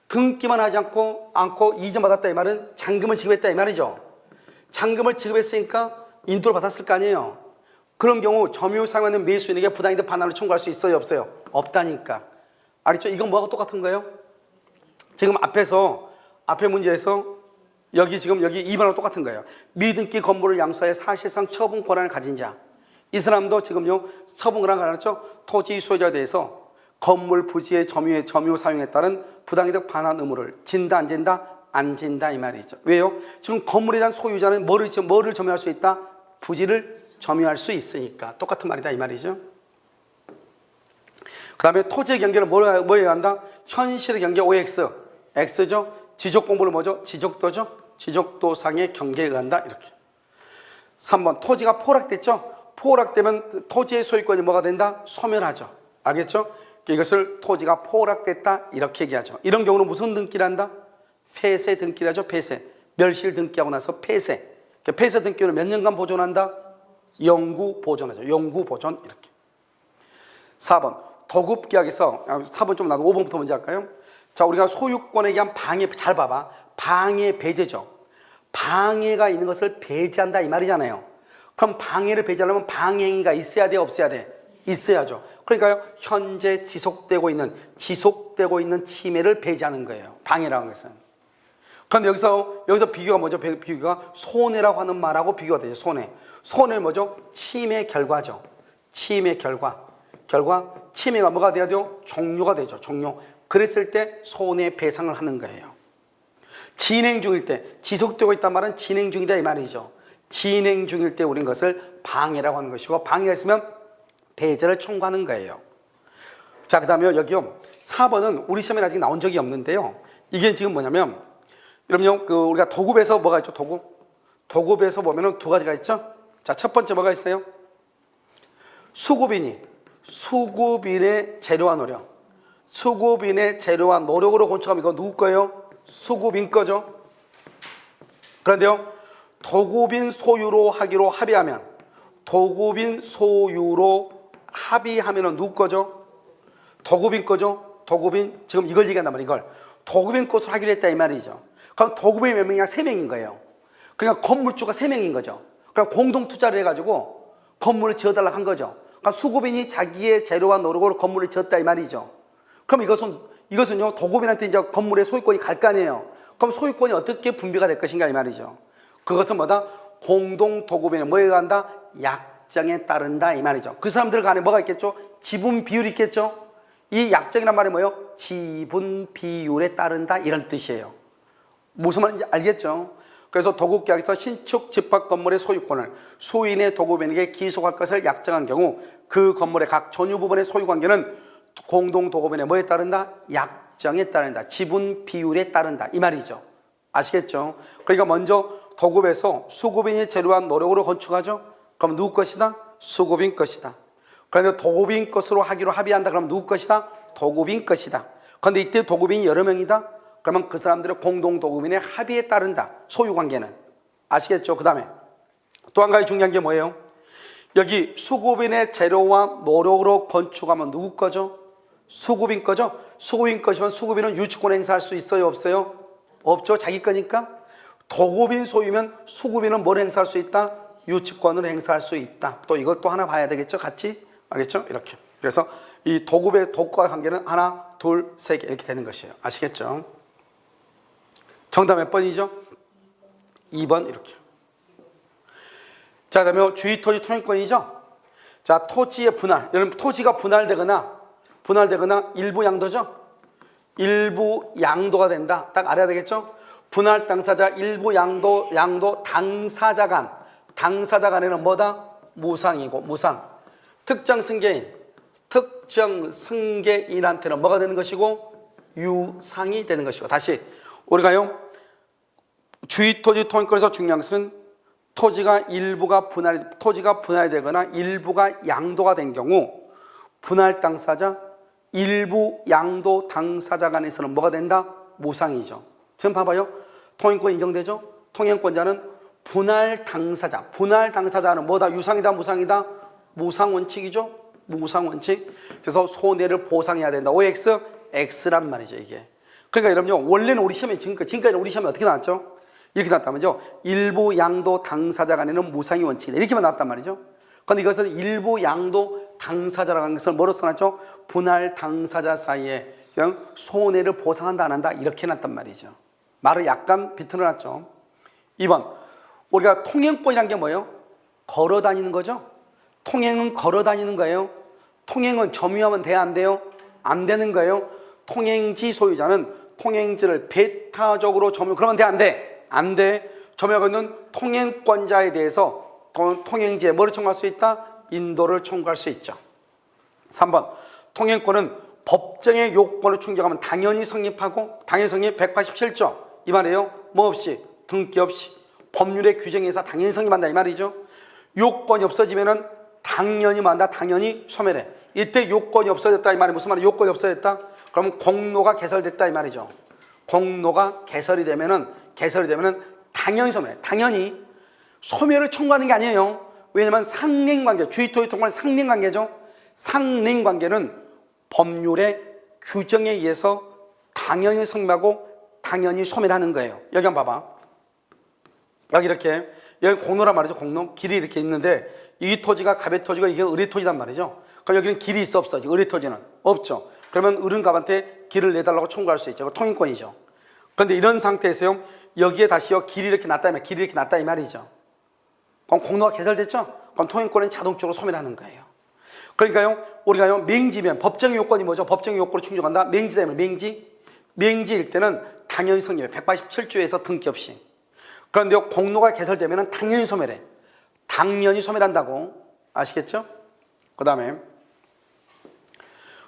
등기만 하지 않고 이전받았다 이 말은 잔금을 지급했다 이 말이죠. 잔금을 지급했으니까 인도를 받았을 거 아니에요. 그런 경우 점유 사용하는 매수인에게 부당이득 반환을 청구할 수 있어요, 없어요? 없다니까. 알겠죠? 이건 뭐하고 똑같은 거예요? 지금 앞에 문제에서 여기 2번하고 똑같은 거예요. 미등기 건물을 양수하여 사실상 처분 권한을 가진 자. 이 사람도 지금요 처분 권한을 가졌죠. 토지 소유자에 대해서 건물 부지의 점유 사용에 따른 부당이득 반환 의무를 진다 안 진다? 안 진다 이 말이죠. 왜요? 지금 건물에 대한 소유자는 뭐를 점유할 수 있다? 부지를 점유할 수 있으니까. 똑같은 말이다 이 말이죠. 그 다음에 토지의 경계를 뭐에 한다? 현실의 경계 OX. X죠. 지적공부를 뭐죠? 지적도죠. 지적도상의 경계에 의한다 이렇게. 3번 토지가 포락됐죠. 포락되면 토지의 소유권이 뭐가 된다? 소멸하죠. 알겠죠? 이것을 토지가 포락됐다 이렇게 얘기하죠. 이런 경우는 무슨 등기를 한다? 폐쇄 등기를 하죠. 폐쇄. 멸실 등기하고 나서 폐쇄. 폐쇄 등기를 몇 년간 보존한다? 영구 보존하죠. 영구 보존 이렇게. 4번 도급계약에서 4번 좀 나도 5번부터 먼저 할까요? 자, 우리가 소유권에 대한 방해, 잘 봐봐. 방해 배제죠. 방해가 있는 것을 배제한다 이 말이잖아요. 그럼 방해를 배제하려면 방해행위가 있어야 돼, 없어야 돼? 있어야죠. 그러니까요, 현재 지속되고 있는 침해를 배제하는 거예요. 방해라는 것은. 그런데 여기서 비교가 뭐죠? 비교가 손해라고 하는 말하고 비교가 되죠. 손해는 뭐죠? 침해 결과죠. 침해 결과. 침해가 뭐가 돼야 돼요? 종료가 되죠. 종료. 그랬을 때 손해배상을 하는 거예요. 진행 중일 때, 지속되고 있단 말은 진행 중이다 이 말이죠. 진행 중일 때 우리는 것을 방해라고 하는 것이고, 방해가 있으면 배제를 청구하는 거예요. 자, 그 다음에 여기요. 4번은 우리 시험에 아직 나온 적이 없는데요. 이게 지금 뭐냐면, 여러분요, 우리가 도급에서 뭐가 있죠? 도급에서 보면은 두 가지가 있죠? 자, 첫 번째 뭐가 있어요? 수급인의 재료와 노력. 수급인의 재료와 노력으로 건축하면 이거 누구 거예요? 수급인 거죠. 그런데요, 도급인 소유로 하기로 합의하면, 도급인 소유로 합의하면은 누구 거죠? 도급인 거죠. 도급인, 지금 이걸 얘기한단 말이에요. 이걸 도급인 것으로 하기로 했다 이 말이죠. 그럼 도급인이 몇 명이야? 3명인 거예요. 그러니까 건물주가 3명인 거죠. 그럼 공동 투자를 해가지고 건물을 지어달라고 한 거죠. 그러니까 수급인이 자기의 재료와 노력으로 건물을 지었다 이 말이죠. 그럼 이것은요, 도급인한테 이제 건물의 소유권이 갈 거 아니에요. 그럼 소유권이 어떻게 분배가 될 것인가 이 말이죠. 그것은 뭐다? 공동 도급인의 뭐에 의한다? 약정에 따른다 이 말이죠. 그 사람들 간에 뭐가 있겠죠? 지분 비율이 있겠죠. 이 약정이란 말이 뭐예요? 지분 비율에 따른다 이런 뜻이에요. 무슨 말인지 알겠죠? 그래서 도급계약에서 신축 집합 건물의 소유권을 소인의 도급인에게 기속할 것을 약정한 경우 그 건물의 각 전유 부분의 소유관계는 공동 도급인의 뭐에 따른다? 약정에 따른다. 지분 비율에 따른다 이 말이죠. 아시겠죠? 그러니까 먼저 도급에서 수급인이 재료와 노력으로 건축하죠. 그럼 누구 것이다? 수급인 것이다. 그런데 도급인 것으로 하기로 합의한다. 그럼 누구 것이다? 도급인 것이다. 그런데 이때 도급인이 여러 명이다. 그러면 그 사람들의 공동 도급인의 합의에 따른다. 소유관계는. 아시겠죠? 그 다음에 또 한 가지 중요한 게 뭐예요? 여기 수급인의 재료와 노력으로 건축하면 누구 거죠? 수급인 거죠? 수급인 것이면 수급인은 유치권 행사할 수 있어요? 없어요? 없죠. 자기 거니까. 도급인 소유면 수급인은 뭘 행사할 수 있다? 유치권을 행사할 수 있다. 또 이걸 또 하나 봐야 되겠죠? 같이. 알겠죠? 이렇게. 그래서 이 도급의 도급과 관계는 하나, 둘, 세 개 이렇게 되는 것이에요. 아시겠죠? 정답 몇 번이죠? 2번 이렇게. 자, 그다음에 주의토지 통행권이죠. 자, 토지의 분할. 여러분 토지가 분할되거나 일부 양도죠. 일부 양도가 된다. 딱 알아야 되겠죠? 분할 당사자, 일부 양도 당사자 간. 당사자 간에는 뭐다? 무상이고, 무상. 특정 승계인한테는 뭐가 되는 것이고? 유상이 되는 것이고. 다시, 우리가요, 주의토지 통행권에서 중요한 것은 토지가 분할되거나 일부가 양도가 된 경우 분할 당사자, 일부 양도 당사자 간에서는 뭐가 된다? 무상이죠. 지금 봐봐요. 통행권 인정되죠? 통행권자는 분할 당사자는 뭐다? 유상이다, 무상이다? 무상 원칙이죠? 무상 원칙. 그래서 손해를 보상해야 된다. OX, X란 말이죠, 이게. 그러니까 여러분요, 원래는 우리 시험에 지금까지 우리 시험에 어떻게 나왔죠? 이렇게 나왔다면요. 일부 양도 당사자 간에는 무상이 원칙이다. 이렇게만 나왔단 말이죠. 그런데 이것은 일부 양도 당사자라고 하는 것을 뭐로 써놨죠? 분할 당사자 사이에 그냥 손해를 보상한다 안 한다 이렇게 해놨단 말이죠. 말을 약간 비틀어놨죠. 2번, 우리가 통행권이란 게 뭐예요? 걸어 다니는 거죠. 통행은 걸어 다니는 거예요. 통행은 점유하면 돼야 안 돼요? 안 되는 거예요. 통행지 소유자는 통행지를 배타적으로 점유, 그러면 돼 안 돼? 안 돼. 점유하고 있는 통행권자에 대해서 통행지에 뭐를 청구할 수 있다? 인도를 청구할 수 있죠. 3번, 통행권은 법정의 요건을 충족하면 당연히 성립하고, 당연히 성립 187조 이 말이에요. 뭐 없이, 등기 없이 법률의 규정에서 당연히 성립한다 이 말이죠. 요건이 없어지면은 당연히 뭐한다? 당연히 소멸해. 이때 요건이 없어졌다 이 말이 무슨 말이에요? 요건이 없어졌다? 그러면 공로가 개설됐다 이 말이죠. 공로가 개설이 되면은 당연히 소멸해. 당연히 소멸을 청구하는 게 아니에요. 왜냐하면 상냉관계, 주의토지 통과는 상냉관계죠. 상냉관계는 법률의 규정에 의해서 당연히 성립하고 당연히 소멸하는 거예요. 여기 한번 봐봐. 여기 이렇게, 여기 공로란 말이죠. 공로. 길이 이렇게 있는데 이 토지가 가배토지고 이게 의뢰토지란 말이죠. 그럼 여기는 길이 있어 없어? 의뢰토지는 없죠. 그러면 의뢰인갑한테 길을 내달라고 청구할 수 있죠. 통행권이죠. 그런데 이런 상태에서요, 여기에 다시요 길이 이렇게 났다 이 말이죠. 그럼 공로가 개설됐죠? 그럼 통행권은 자동적으로 소멸하는 거예요. 그러니까요, 우리가요, 맹지면 법정의 요건이 뭐죠? 법정의 요건을 충족한다? 맹지되면 맹지일 때는 당연히 성립해. 187조에서 등기 없이. 그런데 공로가 개설되면 당연히 소멸해. 당연히 소멸한다고. 아시겠죠? 그 다음에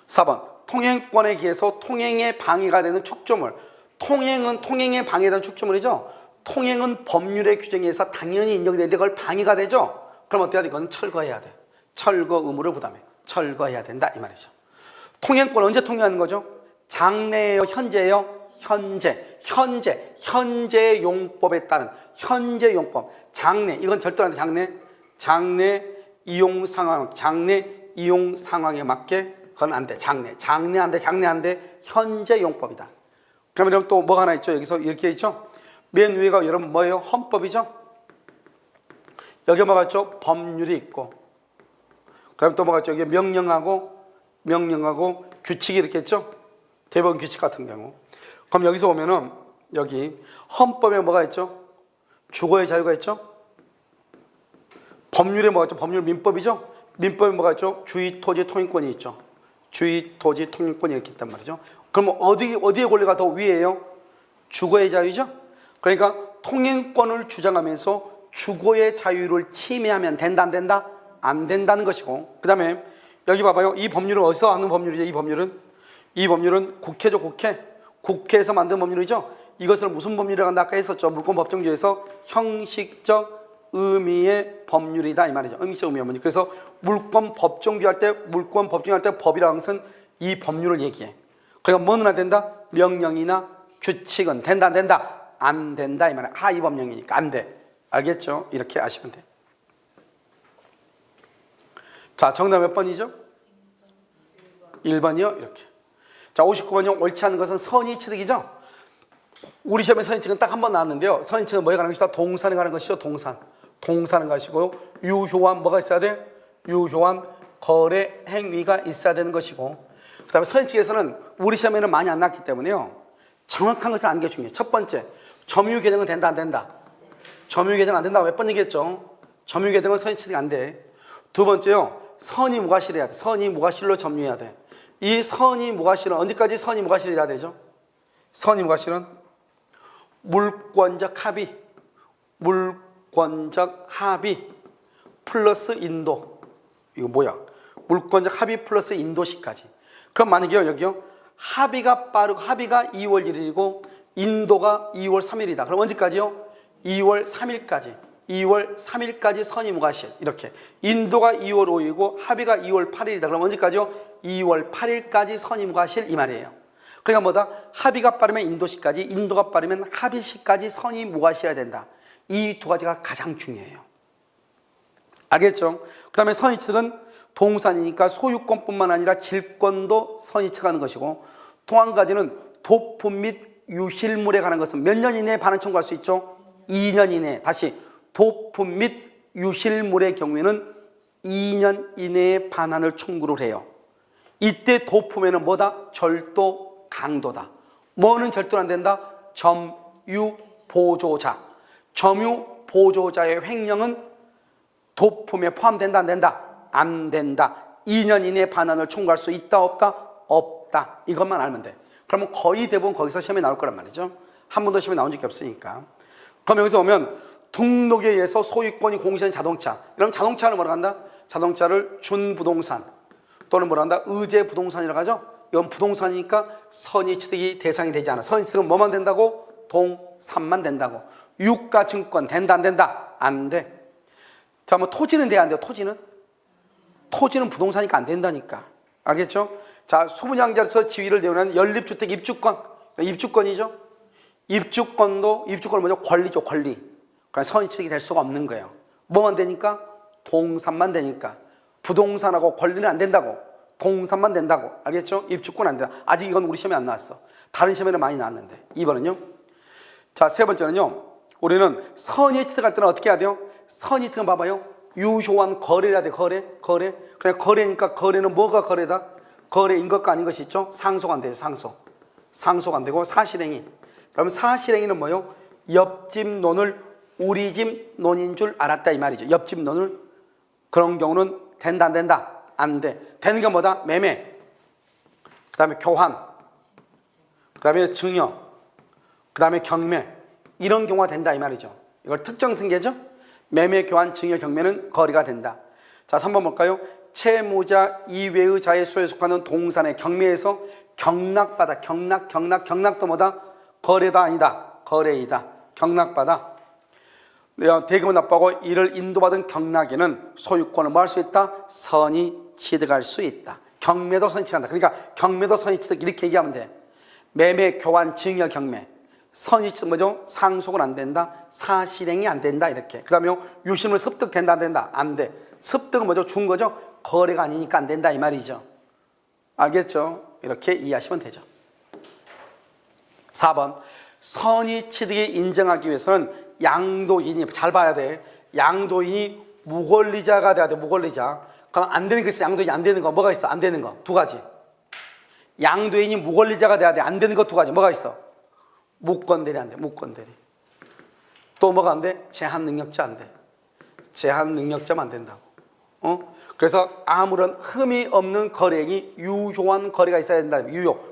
4번, 통행권에 기해서 통행에 방해가 되는 축조물. 통행은 통행에 방해되는 축조물이죠. 통행은 법률의 규정에 의해서 당연히 인정되는데 그걸 방해가 되죠. 그럼 어때야 돼? 이건 철거해야 돼. 철거 의무를 부담해. 철거해야 된다 이 말이죠. 통행권 언제 통행하는 거죠? 장래예요, 현재예요? 현재 용법에 따른 현재 용법. 장래, 이건 절대로 안 돼. 장래 이용 상황에 맞게 그건 안 돼. 장래 안 돼. 현재 용법이다. 그러면 또 뭐가 하나 있죠? 여기서 이렇게 있죠? 맨 위가 여러분 뭐예요? 헌법이죠? 여기 뭐가 있죠? 법률이 있고. 그다음 또 뭐가 있죠? 여기 명령하고 규칙이 이렇게 있죠? 대법원 규칙 같은 경우. 그럼 여기서 보면은 여기 헌법에 뭐가 있죠? 주거의 자유가 있죠? 법률에 뭐가 있죠? 법률 민법이죠? 민법에 뭐가 있죠? 주의토지 통행권이 있죠. 주의토지 통행권이 이렇게 있단 말이죠. 그럼 어디의 권리가 더 위에요? 주거의 자유죠? 그러니까 통행권을 주장하면서 주거의 자유를 침해하면 된다 안 된다? 안 된다는 것이고, 그 다음에 여기 봐봐요. 이 법률은 어디서 하는 법률이죠? 이 법률은 국회죠. 국회에서 만든 법률이죠. 이것을 무슨 법률이라고 한다? 아까 했었죠. 물권법정주에서 형식적 의미의 법률이다 이 말이죠. 형식적 의미의 법률. 그래서 물권법정주할 때 법이라는 것은 이 법률을 얘기해. 그러니까 뭐는 안 된다? 명령이나 규칙은 된다 안 된다? 안 된다 이 말이야. 하위 법령이니까 안 돼. 알겠죠? 이렇게 아시면 돼. 자, 정답 몇 번이죠? 1번이요. 이렇게. 자, 59번요. 옳지 않은 것은 선의취득이죠. 우리 시험에 선의취득은 딱 한 번 나왔는데요. 선의취득은 뭐에 관한 것이다? 동산에 관한 것이죠. 동산은 것이고요. 유효한 뭐가 있어야 돼? 유효한 거래 행위가 있어야 되는 것이고, 그 다음에 선의취득에서는 우리 시험에는 많이 안 나왔기 때문에요, 정확한 것을 아는 게 중요해요. 첫 번째, 점유 개정은 된다 안 된다? 점유 개정 안 된다고 몇 번 얘기했죠? 점유 개정은 선의취득이 안 돼. 두 번째요, 선의 무과실해야 돼. 선의 무과실로 점유해야 돼. 이 선이 무과실은 언제까지 선이 무과실이 돼야 되죠? 선이 무과실은 물권적 합의 플러스 인도. 이거 뭐야? 물권적 합의 플러스 인도시까지. 그럼 만약에 여기요, 합의가 빠르고 합의가 2월 1일이고 인도가 2월 3일이다. 그럼 언제까지요? 2월 3일까지. 2월 3일까지 선이 무과실. 이렇게. 인도가 2월 5일이고 합의가 2월 8일이다. 그럼 언제까지요? 2월 8일까지 선이 무과실 이 말이에요. 그러니까 뭐다? 합의가 빠르면 인도시까지, 인도가 빠르면 합의시까지 선이 무과실해야 된다. 이 두 가지가 가장 중요해요. 알겠죠? 그 다음에 선의취득은 동산이니까 소유권뿐만 아니라 질권도 선의취득하는 것이고, 또 한 가지는 도품 및 유실물에 관한 것은 몇 년 이내에 반환 청구할 수 있죠? 2년 이내에. 다시 도품 및 유실물의 경우에는 2년 이내에 반환을 청구를 해요. 이때 도품에는 뭐다? 절도, 강도다. 뭐는 절도는 안 된다? 점유, 보조자. 점유, 보조자의 횡령은 도품에 포함된다, 안 된다? 안 된다. 2년 이내에 반환을 청구할 수 있다, 없다? 없다. 이것만 알면 돼. 그러면 거의 대부분 거기서 시험에 나올 거란 말이죠. 한 번도 시험에 나온 적이 없으니까. 그럼 여기서 보면 등록에 의해서 소유권이 공시된 자동차. 그럼 자동차를 뭐라 한다? 자동차를 준부동산 또는 뭐라 한다? 의제부동산이라고 하죠. 이건 부동산이니까 선의취득이 대상이 되지 않아. 선의취득은 뭐만 된다고? 동산만 된다고. 유가증권 된다, 안 된다? 안 돼. 자, 뭐 토지는 돼야 안 돼요. 토지는 부동산이니까 안 된다니까. 알겠죠? 자, 소분양자로서 지위를 내어놓은 연립주택 입주권이죠. 입주권은 뭐죠? 권리죠, 권리. 그러니까 선의취득이 될 수가 없는 거예요. 뭐만 되니까? 동산만 되니까. 부동산하고 권리는 안 된다고. 동산만 된다고. 알겠죠? 입주권 안 된다. 아직 이건 우리 시험에 안 나왔어. 다른 시험에는 많이 나왔는데. 2번은요. 자, 세 번째는요. 우리는 선의취득할 때는 어떻게 해야 돼요? 선의취득은 봐봐요. 유효한 거래를 해야 돼. 거래. 그냥 거래니까 거래는 뭐가 거래다? 거래인 것과 아닌 것이 있죠. 상소가 안 돼요. 상소가 안 되고 사실행위. 그럼 사실행위는 뭐요? 옆집 논을 우리 집 논인 줄 알았다 이 말이죠. 옆집 논을. 그런 경우는 된다, 안 된다? 안 돼. 되는 게 뭐다? 매매. 그 다음에 교환. 그 다음에 증여. 그 다음에 경매. 이런 경우가 된다 이 말이죠. 이걸 특정승계죠. 매매, 교환, 증여, 경매는 거래가 된다. 자, 3번 볼까요? 채무자 이외의 자의 소유에 속하는 동산의 경매에서 경락받아. 경락도 뭐다? 거래다, 아니다? 거래이다. 경락받아. 대금을 납부하고 이를 인도받은 경락에는 소유권을 뭐 할 수 있다? 선의취득할 수 있다. 경매도 선의취득한다. 그러니까 경매도 선의취득 이렇게 얘기하면 돼. 매매, 교환, 증여, 경매. 선의취득 뭐죠? 상속은 안 된다. 사실행위 안 된다. 이렇게. 그 다음에 유실물 습득된다, 안 된다? 안 돼. 습득은 뭐죠? 준 거죠? 거래가 아니니까 안 된다 이 말이죠. 알겠죠? 이렇게 이해하시면 되죠. 4번. 선의취득이 인정하기 위해서는 양도인이, 잘 봐야 돼. 양도인이 무권리자가 돼야 돼. 무권리자. 그럼 안 되는 거 있어. 양도인이 안 되는 거 뭐가 있어? 안 되는 거 두 가지. 양도인이 무권리자가 돼야 돼. 안 되는 거 두 가지. 뭐가 있어? 무권대리 안 돼. 무권대리. 또 뭐가 안 돼? 제한능력자 안 돼. 제한능력자만 안 된다고. 그래서 아무런 흠이 없는 거래행위, 유효한 거래가 있어야 된다.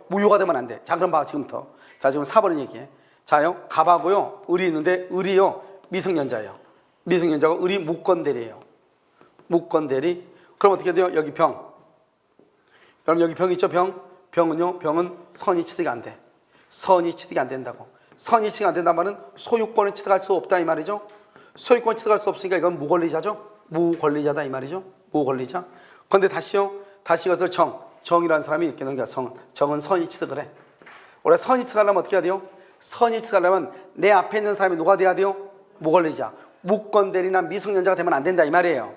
무효가 되면 안 돼. 자, 그럼 봐 지금부터. 자, 지금 4번은 얘기해. 자요, 갑하고요, 을이 있는데 을이요 미성년자예요. 미성년자가 을이 무권대리예요. 무권대리. 그럼 어떻게 돼요? 여기 병. 그럼 여기 병 있죠? 병은요, 병은 선의취득이 안 돼. 선의취득이 안 된다고. 선의취득이 안 된다는 말은 소유권을 취득할 수 없다 이 말이죠. 소유권 취득할 수 없으니까 이건 무권리자죠. 무권리자다 이 말이죠. 무권리자. 그런데 다시 이것을 정이라는 사람이 이렇게 넘겨. 정은 선의취득을 해. 원래 선의취득하려면 어떻게 해야 돼요? 선의취득하려면 내 앞에 있는 사람이 누가 돼야 돼요? 무권리자. 무권대리나 미성년자가 되면 안 된다 이 말이에요.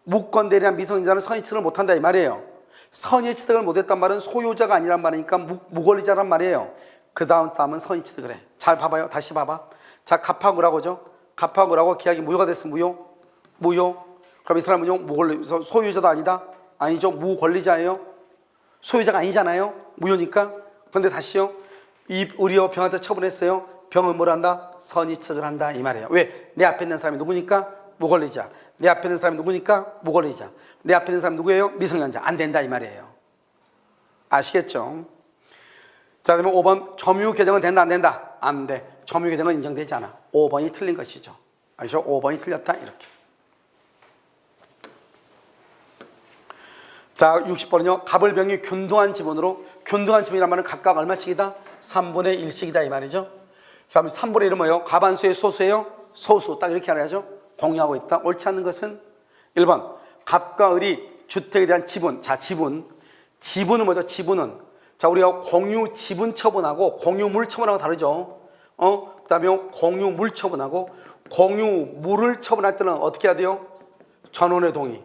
무권대리나 미성년자는 선의취득을 못한다 이 말이에요. 선의취득을 못했단 말은 소유자가 아니란 말이니까 무권리자란 말이에요. 그 다음은 선의취득을 해. 잘 봐봐요. 다시 봐봐. 자, 갑하고라고죠. 갑하고라고 계약이 무효가 됐으면 무효. 그럼 이 사람은요, 소유자도 아니다? 아니죠. 무권리자예요. 소유자가 아니잖아요. 무효니까. 그런데 다시요. 이 을이요 병한테 처분했어요. 병은 뭘 한다? 선의취득을 한다 이 말이에요. 왜? 내 앞에 있는 사람이 누구니까? 무권리자. 내 앞에 있는 사람이 누구니까? 무권리자. 내 앞에 있는 사람이 누구예요? 미성년자. 안 된다 이 말이에요. 아시겠죠? 자, 그러면 5번 점유 개정은 된다 안 된다? 안 돼. 점유 개정은 인정되지 않아. 5번이 틀린 것이죠. 아시죠? 5번이 틀렸다 이렇게. 자, 60번은요. 갑을병이 균등한 지분으로, 균등한 지분이란 말은 각각 얼마씩이다? 3분의 1씩이다 이 말이죠. 자, 3분의 1은 뭐예요? 과반수의 소수예요? 소수. 딱 이렇게 알아야죠. 공유하고 있다. 옳지 않는 것은 1번 갑과 을이 주택에 대한 지분. 자, 지분은 뭐죠? 지분은, 자, 우리가 공유 지분 처분하고 공유 물 처분하고 다르죠. 그 다음에 공유 물 처분하고, 공유 물을 처분할 때는 어떻게 해야 돼요? 전원의 동의.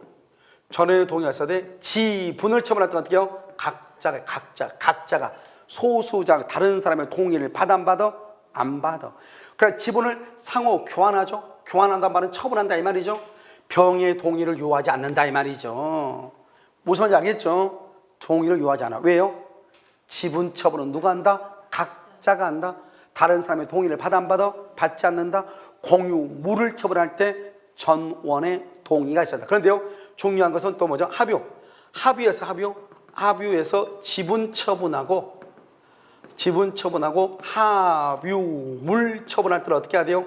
전원의 동의가 있어야 돼. 지분을 처분할 때는 어떻게 해요? 각자가 소수자 다른 사람의 동의를 받아 안 받아? 안 받아. 그러니까 지분을 상호 교환하죠. 교환한다는 말은 처분한다 이 말이죠. 병의 동의를 요하지 않는다 이 말이죠. 무슨 말인지 알겠죠? 동의를 요하지 않아. 왜요? 지분 처분은 누가 한다? 각자가 한다. 다른 사람의 동의를 받아 안 받아? 받지 않는다. 공유물을 처분할 때 전원의 동의가 있어야 한다. 그런데요, 중요한 것은 또 뭐죠? 합유에서 지분 처분하고 합유물 처분할 때는 어떻게 해야 돼요?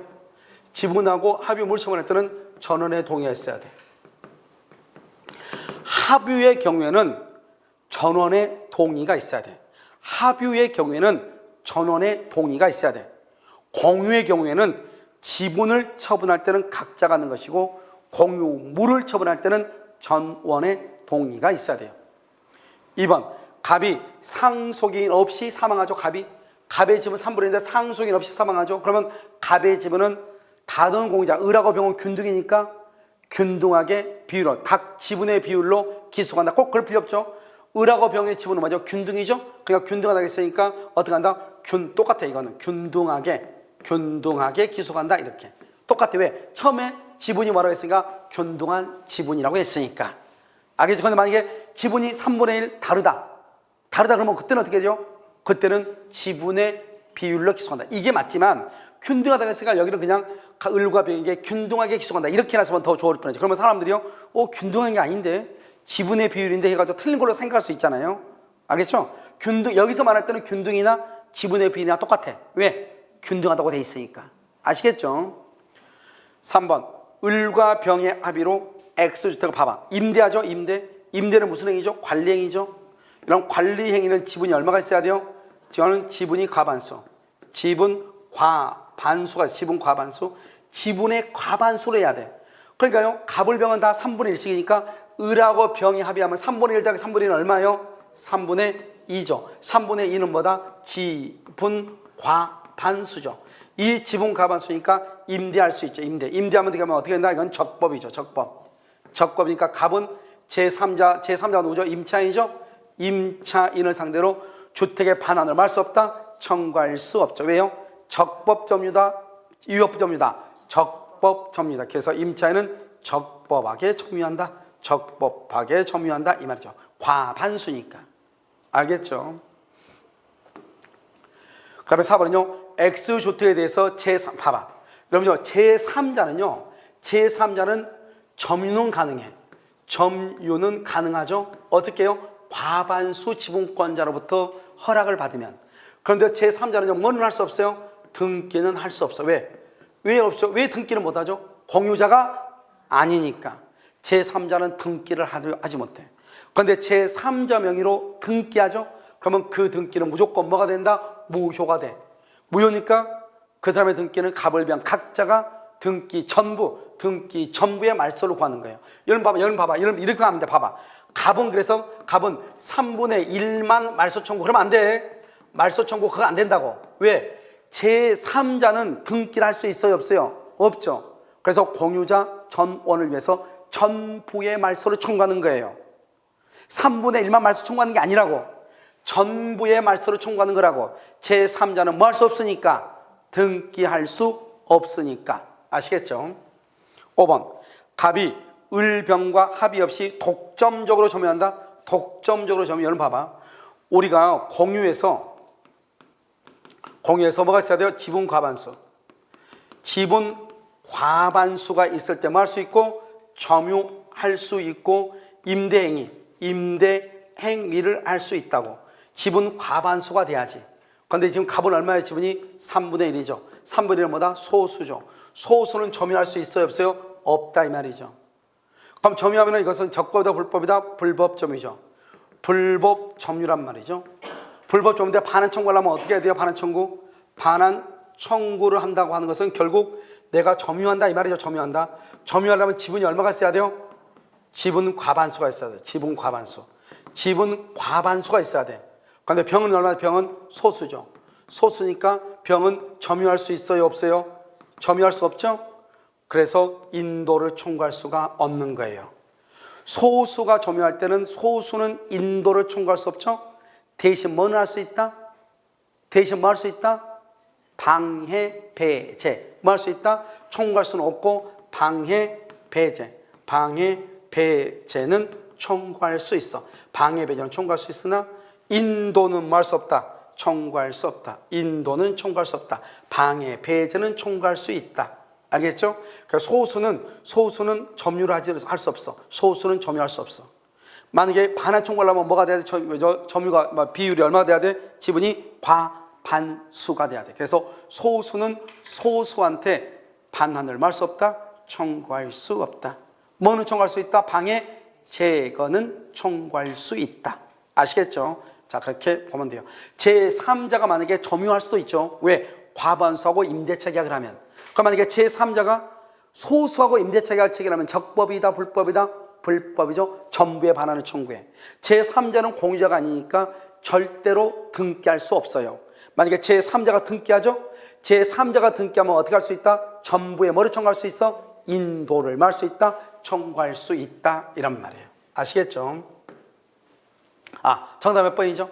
지분하고 합유물 처분할 때는 전원의 동의가 있어야 돼. 합유의 경우에는 전원의 동의가 있어야 돼. 합유의 경우에는 전원의 동의가 있어야 돼. 공유의 경우에는 지분을 처분할 때는 각자가 하는 것이고, 공유물을 처분할 때는 전원의 동의가 있어야 돼요. 2번 갑이 상속인 없이 사망하죠. 갑의 지분 3분의 1인데 상속인 없이 사망하죠. 그러면 갑의 지분은 다른 공유자, 을하고 병은 균등이니까 균등하게 비율로, 각 지분의 비율로 기속한다. 꼭 그럴 필요 없죠. 을하고 병의 지분은 뭐죠? 균등이죠. 그러니까 균등하다고 했으니까 어떻게 한다? 똑같아. 이거는 균등하게 기속한다 이렇게. 똑같아. 왜? 처음에 지분이 뭐라고 했으니까 균등한 지분이라고 했으니까. 알겠죠? 그런데 만약에 지분이 3분의 1 다르다 그러면 그때는 어떻게 되죠? 그때는 지분의 비율로 기속한다. 이게 맞지만 균등하다고 했으니까 여기는 그냥 을과 병에게 균등하게 기속한다 이렇게 해놨으면 더 좋을 뻔하죠. 그러면 사람들이요, 균등한 게 아닌데 지분의 비율인데 해가지고 틀린 걸로 생각할 수 있잖아요. 알겠죠? 여기서 말할 때는 균등이나 지분의 비율이나 똑같아. 왜? 균등하다고 돼 있으니까. 아시겠죠? 3번 을과 병의 합의로 X주택을 봐봐. 임대하죠. 임대는 무슨 행위죠? 관리행위죠. 이런 관리행위는 지분이 얼마가 있어야 돼요? 저는 지분이 과반수. 지분 과반수. 지분의 과반수로 해야 돼. 그러니까요, 갑을병은 다 3분의 1씩이니까 을하고 병이 합의하면 3분의 1 더하기 3분의 1은 얼마예요? 3분의 2죠. 3분의 2는 뭐다? 지분 과반수죠. 이 지분 과반수니까 임대할 수 있죠. 임대하면 어떻게 된다? 이건 적법이죠. 적법이니까 갑은 제3자가 누구죠? 임차인이죠. 임차인을 상대로 주택의 반환을 말 수 없다? 청구할 수 없죠. 왜요? 적법점유다, 위법점유다. 적법점유다. 그래서 임차인은 적법하게 점유한다. 이 말이죠. 과반수니까. 알겠죠? 그 다음에 4번은요, X주택에 대해서 봐봐. 여러분요, 제3자는 점유는 가능해. 점유는 가능하죠? 어떻게 해요? 과반수 지분권자로부터 허락을 받으면. 그런데 제3자는요, 뭐는 할 수 없어요? 등기는 할 수 없어. 왜 없죠? 왜 등기를 못하죠? 공유자가 아니니까. 제3자는 등기를 하지 못해. 그런데 제3자 명의로 등기하죠? 그러면 그 등기는 무조건 뭐가 된다? 무효가 돼. 무효니까 그 사람의 등기는 갑을병 각자가 등기 전부의 말소를 구하는 거예요. 여러분 봐봐. 이렇게 하면 돼. 봐봐. 갑은 3분의 1만 말소 청구. 그러면 안 돼. 말소 청구 그거 안 된다고. 왜? 제3자는 등기를 할 수 있어요? 없어요? 없죠. 그래서 공유자 전원을 위해서 전부의 말소를 청구하는 거예요. 3분의 1만 말소 청구하는 게 아니라고. 전부의 말소를 청구하는 거라고. 제3자는 뭐 할 수 없으니까? 등기할 수 없으니까. 아시겠죠? 5번 갑이 을병과 합의 없이 독점적으로 점유한다. 독점적으로 점유. 여러분 봐봐. 우리가 공유해서 뭐가 있어야 돼요? 지분 과반수. 지분 과반수가 있을 때 뭐 할 수 있고, 점유할 수 있고, 임대행위를 할 수 있다고. 지분 과반수가 돼야지. 그런데 지금 갑은 얼마예요? 지분이 3분의 1이죠. 3분의 1은 뭐다? 소수죠. 소수는 점유할 수 있어요? 없어요? 없다 이 말이죠. 그럼 점유하면 이것은 적법이다 불법이다? 불법 점유죠. 불법 점유란 말이죠. 불법 점유인데 반환 청구를 하면 어떻게 해야 돼요? 반환 청구? 반환 청구를 한다고 하는 것은 결국 내가 점유한다 이 말이죠. 점유한다. 점유하려면 지분이 얼마가 있어야 돼요? 지분 과반수가 있어야 돼. 지분 과반수. 지분 과반수가 있어야 돼. 그런데 병은 얼마나? 병은 소수죠. 소수니까 병은 점유할 수 있어요? 없어요? 점유할 수 없죠? 그래서 인도를 청구할 수가 없는 거예요. 소수가 점유할 때는 소수는 인도를 청구할 수 없죠? 대신 뭐는 할 수 있다? 대신 뭐 할 수 있다? 방해, 배제. 뭐 할 수 있다? 청구할 수는 없고 방해, 배제. 방해, 배제는 청구할 수 있어. 방해, 배제는 청구할 수 있으나 인도는 뭐 할 수 없다? 청구할 수 없다. 인도는 청구할 수 없다. 방해, 배제는 청구할 수 있다. 알겠죠? 그러니까 소수는 점유를 할 수 없어. 소수는 점유할 수 없어. 만약에 반환 청구하려면 뭐가 돼야 돼? 점유가 비율이 얼마가 돼야 돼? 지분이 과반수가 돼야 돼. 그래서 소수는 소수한테 반환을 할 수 없다. 청구할 수 없다. 뭐는 청구할 수 있다? 방해, 제거는 청구할 수 있다. 아시겠죠? 자, 그렇게 보면 돼요. 제3자가 만약에 점유할 수도 있죠. 왜? 과반수하고 임대차 계약을 하면. 그럼 만약에 제3자가 소수하고 임대차 계약을 체결하면 적법이다 불법이다? 불법이죠. 전부의 반환을 청구해. 제3자는 공유자가 아니니까 절대로 등기할 수 없어요. 만약에 제3자가 등기하죠. 제3자가 등기하면 어떻게 할 수 있다? 전부의 뭐를 청구할 수 있어? 인도를 말 수 있다? 청구할 수 있다 이란 말이에요. 아시겠죠? 정답 몇 번이죠?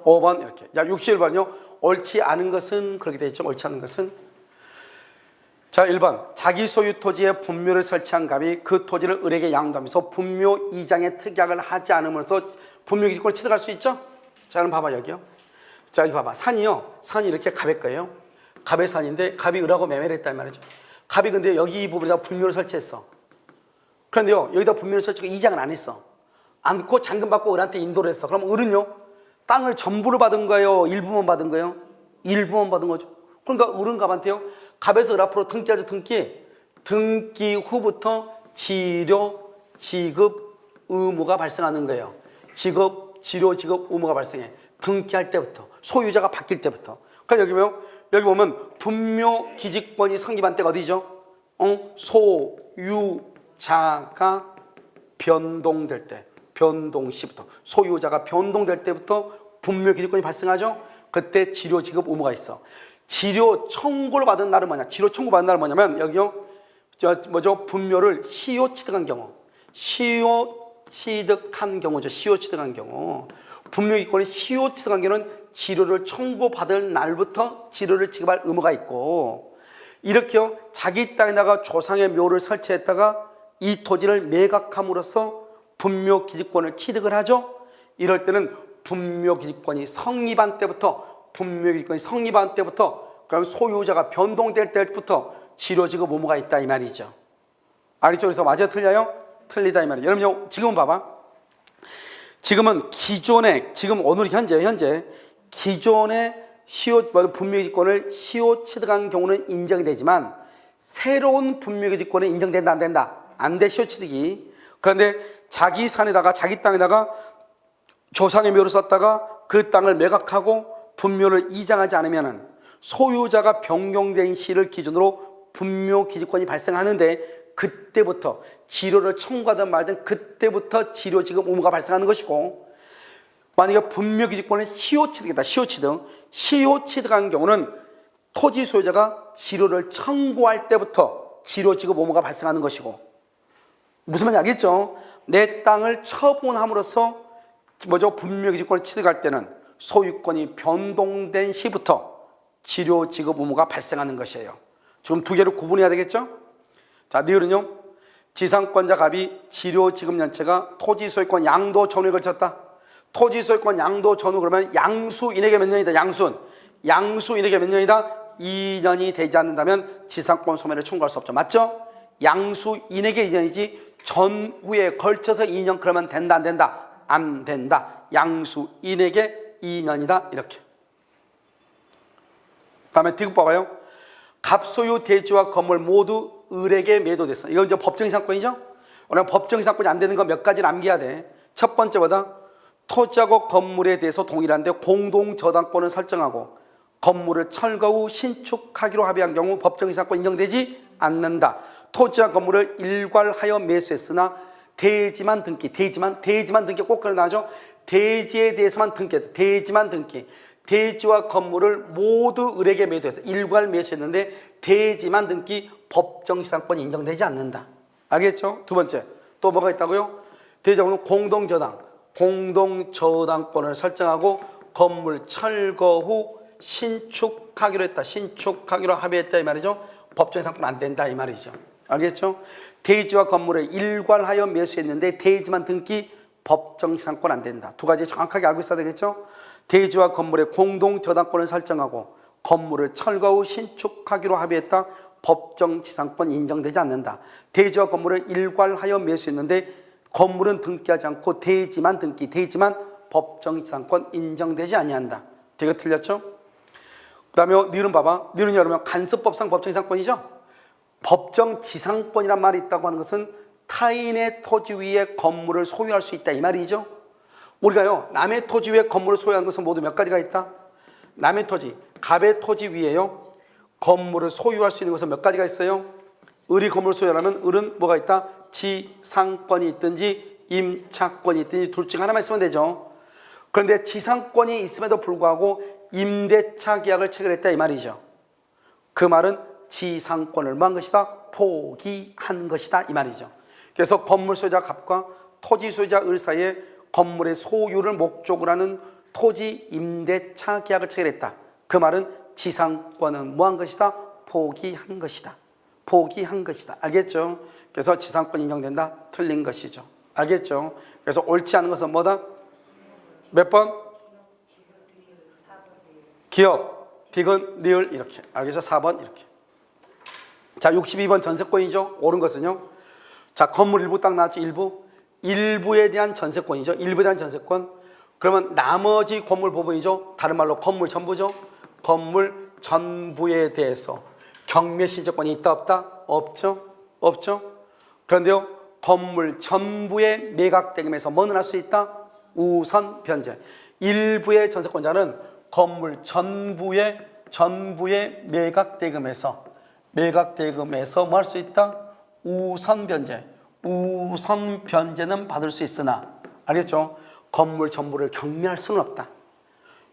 5번 이렇게. 자, 61번요. 옳지 않은 것은 그렇게 되어 있죠. 옳지 않은 것은. 자, 1번. 자기 소유 토지에 분묘를 설치한 갑이 그 토지를 을에게 양도하면서 분묘 이장의 특약을 하지 않음으로써 분묘 기득권을 취득할 수 있죠? 자, 그럼 봐봐 여기요. 자, 여기 봐봐. 산이요. 산이 이렇게 갑의 거예요. 갑의 산인데 갑이 을하고 매매를 했단 말이죠. 갑이 근데 여기 이 부분에다 분묘를 설치했어. 그런데요. 여기다 분묘를 설치고 이장을 안 했어. 않고 잔금 받고 을한테 인도를 했어. 그럼 을은요. 땅을 전부를 받은 거예요? 일부만 받은 거예요? 일부만 받은 거죠. 그러니까 을은 갑한테요. 갑에서 을 앞으로 등기하죠. 등기 후부터 지료, 지급 의무가 발생하는 거예요. 지료, 지급 의무가 발생해. 등기할 때부터. 소유자가 바뀔 때부터. 그러니까 여기 보면 분묘 기직권이 성립한 때가 어디죠? 소유자가 변동될 때. 변동 시부터. 소유자가 변동될 때부터 분묘 기득권이 발생하죠. 그때 지료 지급 의무가 있어. 지료 청구를 받은 날은 뭐냐? 지료 청구 받은 날은 뭐냐면 여기요. 분묘를 시효 취득한 경우. 시효 취득한 경우죠. 시효 취득한 경우. 분묘 기득권이 시효 취득한 경우는 지료를 청구받을 날부터 지료를 지급할 의무가 있고, 이렇게요. 자기 땅에다가 조상의 묘를 설치했다가 이 토지를 매각함으로써 분묘 기득권을 취득을 하죠. 이럴 때는 분묘 기득권이 성립한 때부터 그럼 소유자가 변동될 때부터 지료 지급 의무가 있다 이 말이죠. 알겠죠? 그래서 맞아요? 틀려요? 틀리다 이 말이에요. 여러분 지금은 봐봐. 지금은 지금 오늘 현재 기존의 분묘 기득권을 시효 취득한 경우는 인정이 되지만 새로운 분묘 기득권은 인정된다 안 된다? 안 돼. 시효 취득이. 그런데 자기 땅에다가 조상의 묘를 썼다가 그 땅을 매각하고 분묘를 이장하지 않으면 소유자가 변경된 시를 기준으로 분묘 기득권이 발생하는데, 그때부터 지료를 청구하든 말든 그때부터 지료 지급 의무가 발생하는 것이고, 만약에 분묘 기득권은 시효 취득이다. 시효 취득한 경우는 토지 소유자가 지료를 청구할 때부터 지료 지급 의무가 발생하는 것이고, 무슨 말인지 알겠죠? 내 땅을 처분함으로써 분묘 기득권을 취득할 때는 소유권이 변동된 시부터 지료 지급 의무가 발생하는 것이에요. 지금 두 개를 구분해야 되겠죠? 자, 니을은요. 지상권자 갑이 지료 지급 연체가 토지 소유권 양도 전후에 걸쳤다. 토지 소유권 양도 전후 그러면 양수인에게 몇 년이다? 양수인에게 몇 년이다? 2년이 되지 않는다면 지상권 소멸을 청구할 수 없죠. 맞죠? 양수인에게 2년이지 전후에 걸쳐서 2년 그러면 된다 안 된다? 안 된다. 양수인에게 2년이다. 이렇게. 다음에 디귿 봐봐요. 갑소유 대지와 건물 모두 을에게 매도됐어. 이건 이제 법정이상권이죠. 우리가 법정이상권이 안 되는 거 몇 가지를 암기해야 돼. 첫 번째보다 토지하고 건물에 대해서 동일한데 공동 저당권을 설정하고 건물을 철거 후 신축하기로 합의한 경우 법정이상권 인정되지 않는다. 토지와 건물을 일괄하여 매수했으나 대지만 등기, 대지만 등기 꼭 그러나죠. 대지에 대해서만 등기했다. 대지만 등기. 대지와 건물을 모두 을에게 매도해서 일괄 매수했는데 대지만 등기 법정시상권이 인정되지 않는다. 알겠죠? 두 번째 또 뭐가 있다고요? 대지하고는 공동저당권을 설정하고 건물 철거 후 신축하기로 했다. 신축하기로 합의했다 이 말이죠. 법정시상권 안 된다 이 말이죠. 알겠죠? 대지와 건물을 일괄하여 매수했는데 대지만 등기 법정시상권 안 된다. 두 가지 정확하게 알고 있어야 되겠죠? 대지와 건물의 공동저당권을 설정하고 건물을 철거 후 신축하기로 합의했다. 법정지상권 인정되지 않는다. 대지와 건물을 일괄하여 매수했는데 건물은 등기하지 않고 대지만 등기, 대지만 법정지상권 인정되지 아니한다. 이거 틀렸죠? 그 다음에 니은 봐봐. 니은 여러분 간섭법상 법정지상권이죠? 법정지상권이란 말이 있다고 하는 것은 타인의 토지 위에 건물을 소유할 수 있다 이 말이죠. 우리가요 남의 토지 위에 건물을 소유하는 것은 모두 몇 가지가 있다. 남의 토지, 갑의 토지 위에요 건물을 소유할 수 있는 것은 몇 가지가 있어요. 을이 건물을 소유하려면 을은 뭐가 있다. 지상권이 있든지 임차권이 있든지 둘 중 하나만 있으면 되죠. 그런데 지상권이 있음에도 불구하고 임대차 계약을 체결했다 이 말이죠. 그 말은 지상권을 뭐한 것이다. 포기한 것이다 이 말이죠. 그래서 건물 소유자 갑과 토지 소유자 을 사이에 건물의 소유를 목적으로 하는 토지 임대차 계약을 체결했다. 그 말은 지상권은 뭐한 것이다? 포기한 것이다. 포기한 것이다. 알겠죠? 그래서 지상권 인정된다? 틀린 것이죠. 알겠죠? 그래서 옳지 않은 것은 뭐다? 몇 번? 기억, 디귿, 리을 이렇게. 알겠죠? 4번 이렇게. 자, 62번 전세권이죠. 옳은 것은요. 자, 건물 일부 딱 나왔죠. 일부에 대한 전세권이죠. 일부에 대한 전세권. 그러면 나머지 건물 부분이죠. 다른 말로 건물 전부죠. 건물 전부에 대해서 경매 신청권이 있다 없다? 없죠. 그런데요. 건물 전부의 매각대금에서 뭐는 할 수 있다? 우선 변제. 일부의 전세권자는 건물 전부의 매각대금에서 뭐 할 수 있다? 우선 변제. 우선 변제는 받을 수 있으나 알겠죠? 건물 전부를 경매할 수는 없다.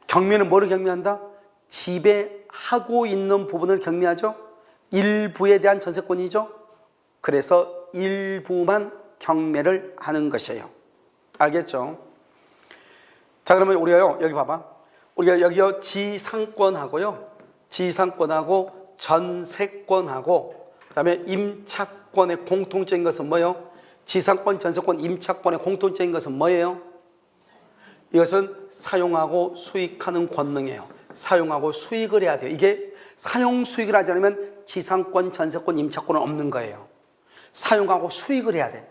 경매는 뭐를 경매한다? 지배하고 있는 부분을 경매하죠. 일부에 대한 전세권이죠. 그래서 일부만 경매를 하는 것이에요. 알겠죠? 자, 그러면 우리가요 여기 봐봐. 우리가 여기요 지상권하고요 지상권하고 전세권하고 그다음에 임차권의 공통적인 것은 뭐예요? 지상권, 전세권, 임차권의 공통적인 것은 뭐예요? 이것은 사용하고 수익하는 권능이에요. 사용하고 수익을 해야 돼요. 이게 사용 수익을 하지 않으면 지상권, 전세권, 임차권은 없는 거예요. 사용하고 수익을 해야 돼.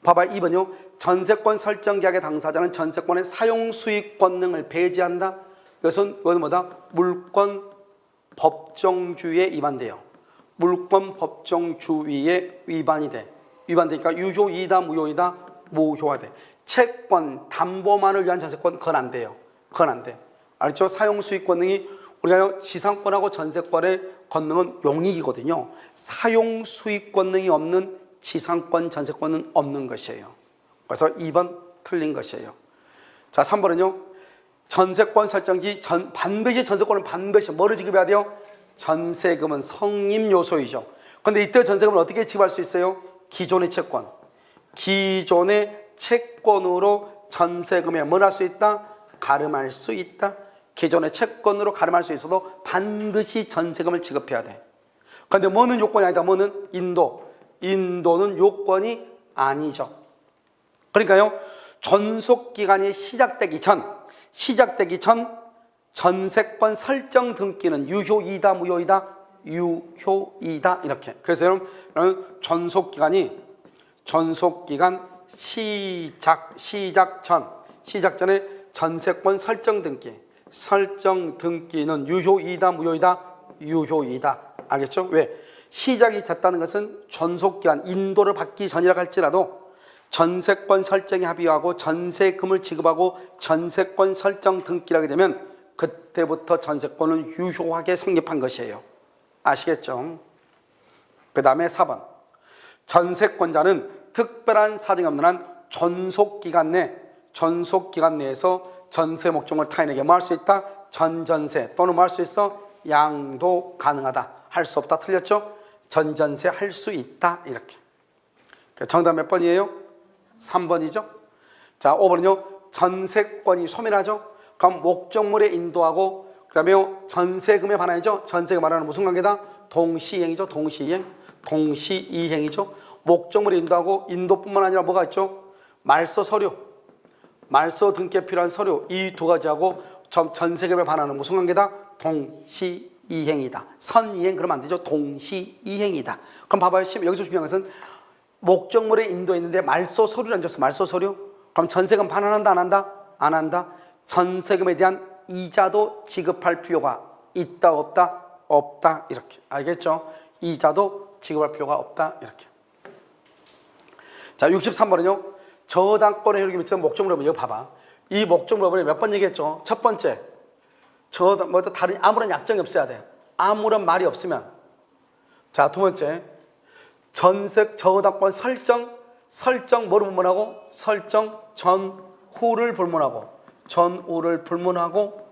봐봐 2번요. 전세권 설정 계약의 당사자는 전세권의 사용 수익 권능을 배제한다. 이것은 뭐다? 물권 법정주의에 위반돼요. 물권 법정주의에 위반이 돼. 위반되니까 유효이다 무효이다? 무효화돼. 채권 담보만을 위한 전세권 그건 안 돼요. 그건 안 돼. 알죠? 사용 수익 권능이 우리가 지상권하고 전세권의 권능은 용익이거든요. 사용 수익 권능이 없는 지상권, 전세권은 없는 것이에요. 그래서 2번 틀린 것이에요. 자, 3번은요. 전세권 설정지 반드시 전세권은 반드시 뭐를 지급해야 돼요? 전세금은 성립 요소이죠. 그런데 이때 전세금을 어떻게 지급할 수 있어요? 기존의 채권. 기존의 채권으로 전세금에 뭘 할 수 있다? 가름할 수 있다. 기존의 채권으로 가름할 수 있어도 반드시 전세금을 지급해야 돼. 그런데 뭐는 요건이 아니다. 뭐는 인도는 요건이 아니죠. 그러니까요. 존속기간이 시작되기 전 전세권 설정 등기는 유효이다 무효이다? 유효이다 이렇게. 그래서 여러분 존속기간 시작 전에 전세권 설정 등기. 설정 등기는 유효이다, 무효이다? 유효이다. 알겠죠? 왜? 시작이 됐다는 것은 존속기한 인도를 받기 전이라 할지라도 전세권 설정에 합의하고 전세금을 지급하고 전세권 설정 등기를 하게 되면 그때부터 전세권은 유효하게 성립한 것이에요. 아시겠죠? 그 다음에 4번. 전세권자는 특별한 사정이 없는 한 존속기간 내에서 전세 목적을 타인에게 뭐 할 수 있다? 전전세 또는 뭐 할 수 있어? 양도 가능하다. 할 수 없다. 틀렸죠? 전전세 할 수 있다. 이렇게. 정답 몇 번이에요? 3번이죠. 자, 5번은요. 전세권이 소멸하죠. 그럼 목적물에 인도하고 그다음에 전세금에 반환이죠. 전세금 반환은 무슨 관계다? 동시이행이죠. 동시이행이죠. 목적물에 인도하고 인도뿐만 아니라 뭐가 있죠? 말소 서류, 말소 등기에 필요한 서류 이 두 가지하고 전세금에 반환은 무슨 관계다? 동시이행이다. 선이행 그러면 안 되죠. 동시이행이다. 그럼 봐봐요. 여기서 중요한 것은 목적물에 인도했는데 말소 서류를 안 줬어. 말소 서류. 그럼 전세금 반환한다 안 한다? 안 한다. 전세금에 대한 이자도 지급할 필요가 있다 없다? 없다. 이렇게. 알겠죠? 이자도 지급할 필요가 없다. 이렇게. 자, 63번은요. 저당권의 효력이 미치는 목적물을 이거 봐봐. 이 목적물을 몇 번 얘기했죠? 첫 번째. 다른 아무런 약정이 없어야 돼. 아무런 말이 없으면. 자, 두 번째. 저당권 설정 뭐를 불문하고? 설정 전후를 불문하고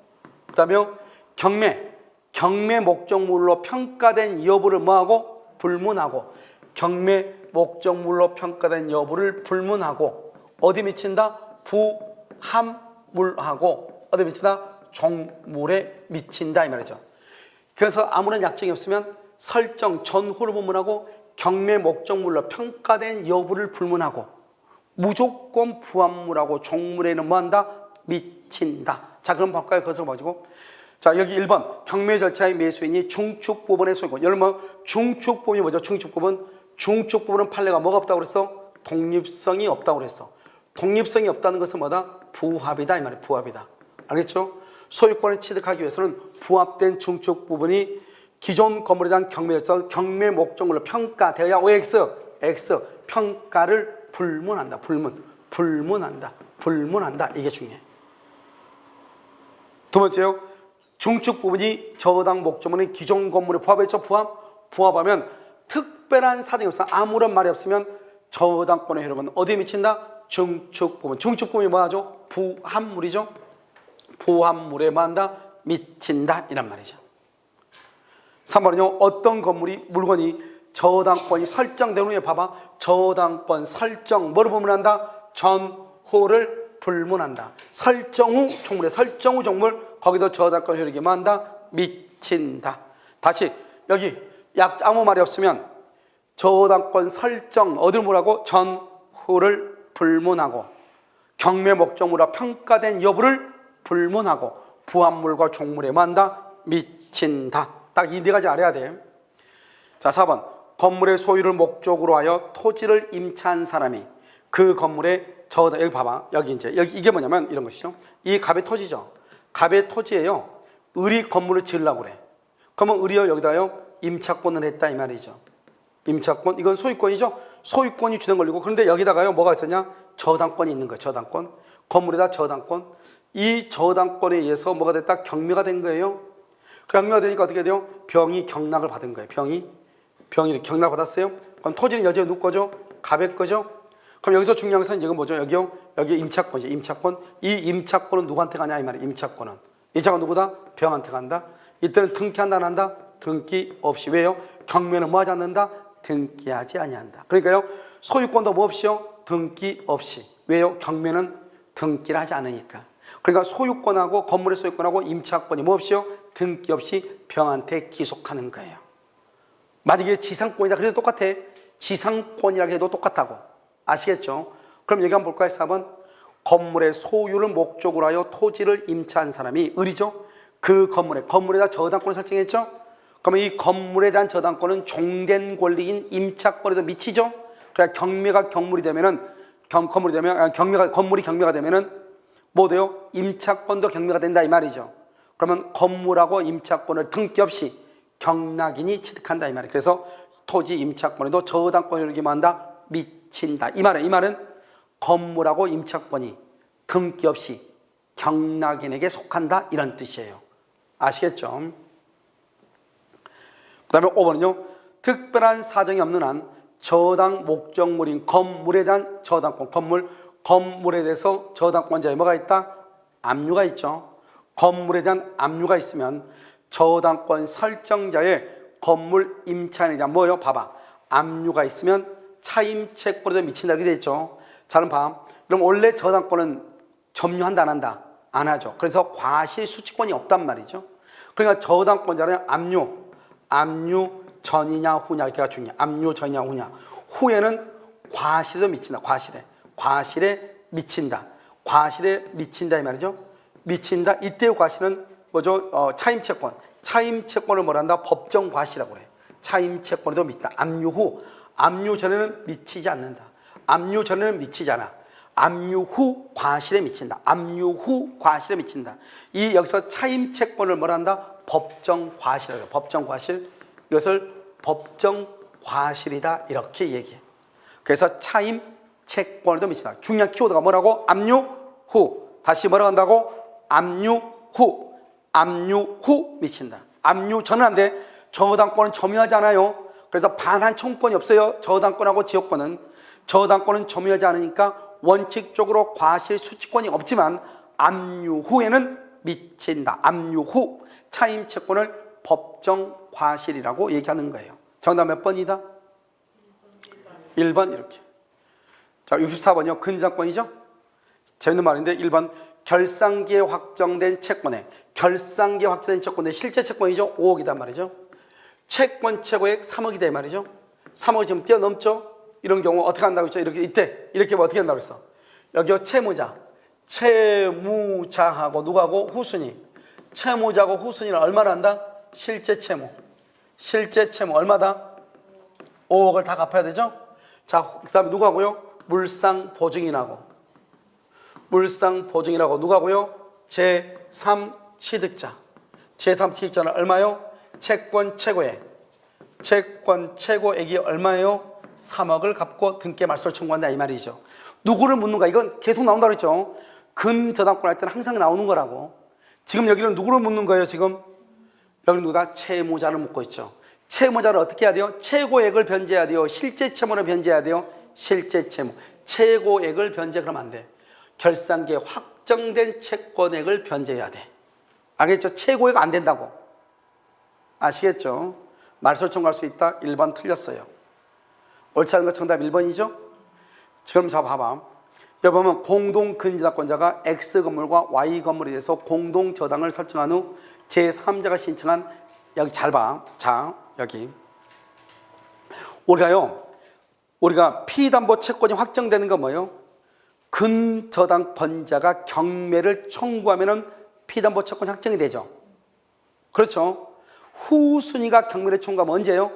그 다음에 경매 목적물로 평가된 여부를 뭐하고? 불문하고 경매 목적물로 평가된 여부를 불문하고 어디 미친다? 부합물하고 어디 미친다? 종물에 미친다 이 말이죠. 그래서 아무런 약정이 없으면 설정 전후를 불문하고 경매 목적물로 평가된 여부를 불문하고 무조건 부합물하고 종물에는 뭐한다? 미친다. 자, 그럼 볼까요? 그것을 가지고 자, 여기 1번 경매 절차의 매수인이 중축부분의 소유권. 여러분 중축부분이 뭐죠? 중축부분은 판례가 뭐가 없다고 그랬어? 독립성이 없다고 그랬어. 독립성이 없다는 것은 뭐다? 부합이다 이 말이에요. 부합이다. 알겠죠? 소유권을 취득하기 위해서는 부합된 중축부분이 기존 건물에 대한 경매 목적물로 평가되어야 OX 평가를 불문한다. 불문한다. 이게 중요해. 두 번째요. 중축 부분이 저당 목적물인 기존 건물에 부합했죠. 부합하면 특별한 사정이 없어. 아무런 말이 없으면 저당권의 효력은 어디에 미친다? 중축 부분. 중축 부분이 뭐하죠? 부합물이죠. 부합물에 뭐한다? 미친다. 이란 말이죠. 3번은요. 어떤 물건이 저당권이 설정된 후에 봐봐. 저당권 설정 뭐를 불문한다? 전후를 불문한다. 설정 후 종물 거기도 저당권 효력이 뭐한다? 미친다. 다시 여기 아무 말이 없으면 저당권 설정 어디를 뭐라고? 전후를 불문하고 경매 목적물로 평가된 여부를 불문하고 부합물과 종물에 뭐한다? 미친다. 딱 이 네 가지 알아야 돼. 자, 4번 건물의 소유를 목적으로 하여 토지를 임차한 사람이 그 건물의 여기 봐봐. 여기 이게 뭐냐면 이런 것이죠. 이 갑의 토지죠. 갑의 토지예요. 을이 건물을 지으려고 그래. 그러면 을이요 여기다요 임차권을 했다 이 말이죠. 임차권 이건 소유권이죠. 소유권이 주된 걸리고 그런데 여기다가요 뭐가 있었냐? 저당권이 있는 거예요. 저당권. 건물에다 저당권. 이 저당권에 의해서 뭐가 됐다? 경매가 된 거예요. 경매가 되니까 어떻게 돼요? 병이 경락을 받은 거예요. 병이 경락 받았어요. 그럼 토지는 여전히 누구 거죠? 갑의 거죠. 그럼 여기서 중요한 것은 이건 뭐죠? 여기 임차권이죠. 임차권. 이 임차권은 누구한테 가냐 이 말이에요. 임차권은 누구다? 병한테 간다. 이때는 등기한다 안 한다? 등기 없이. 왜요? 경매는 뭐 하지 않는다? 등기하지 아니한다. 그러니까요 소유권도 뭐 없이요? 등기 없이. 왜요? 경매는 등기를 하지 않으니까. 그러니까 소유권하고 건물의 소유권하고 임차권이 뭐 없이요? 등기 없이 병한테 기속하는 거예요. 만약에 지상권이다 그래도 똑같아. 지상권이라고 해도 똑같다고. 아시겠죠? 그럼 여기 한번 볼까요? 4번 건물의 소유를 목적으로 하여 토지를 임차한 사람이 을이죠. 그 건물에다 저당권을 설정했죠. 그러면 이 건물에 대한 저당권은 종된 권리인 임차권에도 미치죠. 그러니까 경매가 경물이 되면은 건물이 되면 건물이 경매가 되면은 뭐 돼요? 임차권도 경매가 된다 이 말이죠. 그러면 건물하고 임차권을 등기 없이 경락인이 취득한다 이 말이에요. 그래서 토지 임차권에도 저당권을 이루기만 한다, 미친다. 이 말은 건물하고 임차권이 등기 없이 경락인에게 속한다 이런 뜻이에요. 아시겠죠? 그 다음에 5번은요. 특별한 사정이 없는 한 저당 목적물인 건물에 대한 저당권, 건물에 대해서 저당권자에 뭐가 있다? 압류가 있죠. 건물에 대한 압류가 있으면 저당권 설정자의 건물 임차인에 대한 뭐예요? 봐봐. 압류가 있으면 차임채권에도 미친다 이렇게 돼 있죠. 자, 그럼 그럼 원래 저당권은 점유한다 안 한다? 안 하죠. 그래서 과실 수취권이 없단 말이죠. 그러니까 저당권자는 압류 전이냐 후냐 이렇게가 중요해. 압류 전이냐 후냐. 후에는 과실에도 미친다. 과실에 미친다. 과실에 미친다 이 말이죠. 미친다. 이때의 과실은 뭐죠? 차임채권. 차임채권을 뭐란다? 법정 과실이라고 그래. 차임채권에도 미친다. 압류 전에는 미치지 않는다. 압류 전에는 미치지 않아. 압류 후 과실에 미친다. 압류 후 과실에 미친다. 이 여기서 차임채권을 뭐란다? 법정 과실이라고 해요. 법정 과실. 이것을 법정 과실이다 이렇게 얘기해. 그래서 차임채권에도 미친다. 중요한 키워드가 뭐라고? 압류 후. 다시 뭐라고 한다고? 압류 후 미친다. 압류 전은 안 돼. 저당권은 점유하지 않아요. 그래서 반환 청구권이 없어요. 저당권하고 지역권은. 저당권은 점유하지 않으니까 원칙적으로 과실 수취권이 없지만 압류 후에는 미친다. 압류 후 차임채권을 법정 과실이라고 얘기하는 거예요. 정답 몇 번이다? 1번 이렇게. 자, 64번이요. 근저당권이죠. 재밌는 말인데 1번 결산기에 확정된 채권에 결산기에 확정된 채권의 실제 채권이죠. 5억이단 말이죠. 채권 최고액 3억이다 이 말이죠. 3억이 지금 뛰어넘죠. 이런 경우 어떻게 한다고 했죠? 이렇게 뭐 어떻게 한다고 했어? 여기요 채무자하고 누구하고? 후순위. 채무자하고 후순위는 얼마나 한다? 실제 채무 얼마다? 5억을 다 갚아야 되죠? 자, 그 다음에 누구하고요? 물상보증인하고 누구하고요? 제3 취득자. 제3 취득자는 얼마요? 채권 최고액이 얼마예요? 3억을 갚고 등기에 말소를 청구한다 이 말이죠. 누구를 묻는가? 이건 계속 나온다고 그랬죠. 근저당권 할 때는 항상 나오는 거라고. 지금 여기는 누구를 묻는 거예요? 지금 여기는 누가? 채무자를 묻고 있죠. 채무자를 어떻게 해야 돼요? 최고액을 변제해야 돼요? 실제 채무를 변제해야 돼요? 실제 채무. 최고액을 변제 그러면 안 돼. 결산기에 확정된 채권액을 변제해야 돼. 알겠죠? 최고액 안 된다고. 아시겠죠? 말소 청구할 수 있다. 1번 틀렸어요. 옳지 않은 거 정답 1번이죠? 지금 자 봐봐. 여기 보면 공동근저당권자가 X 건물과 Y 건물에 대해서 공동저당을 설정한 후 제3자가 신청한, 여기 잘 봐. 자, 여기 우리가 피담보 채권이 확정되는 건 뭐예요? 근저당권자가 경매를 청구하면은 피담보 채권이 확정이 되죠. 그렇죠? 후순위가 경매를 청구하면 언제예요?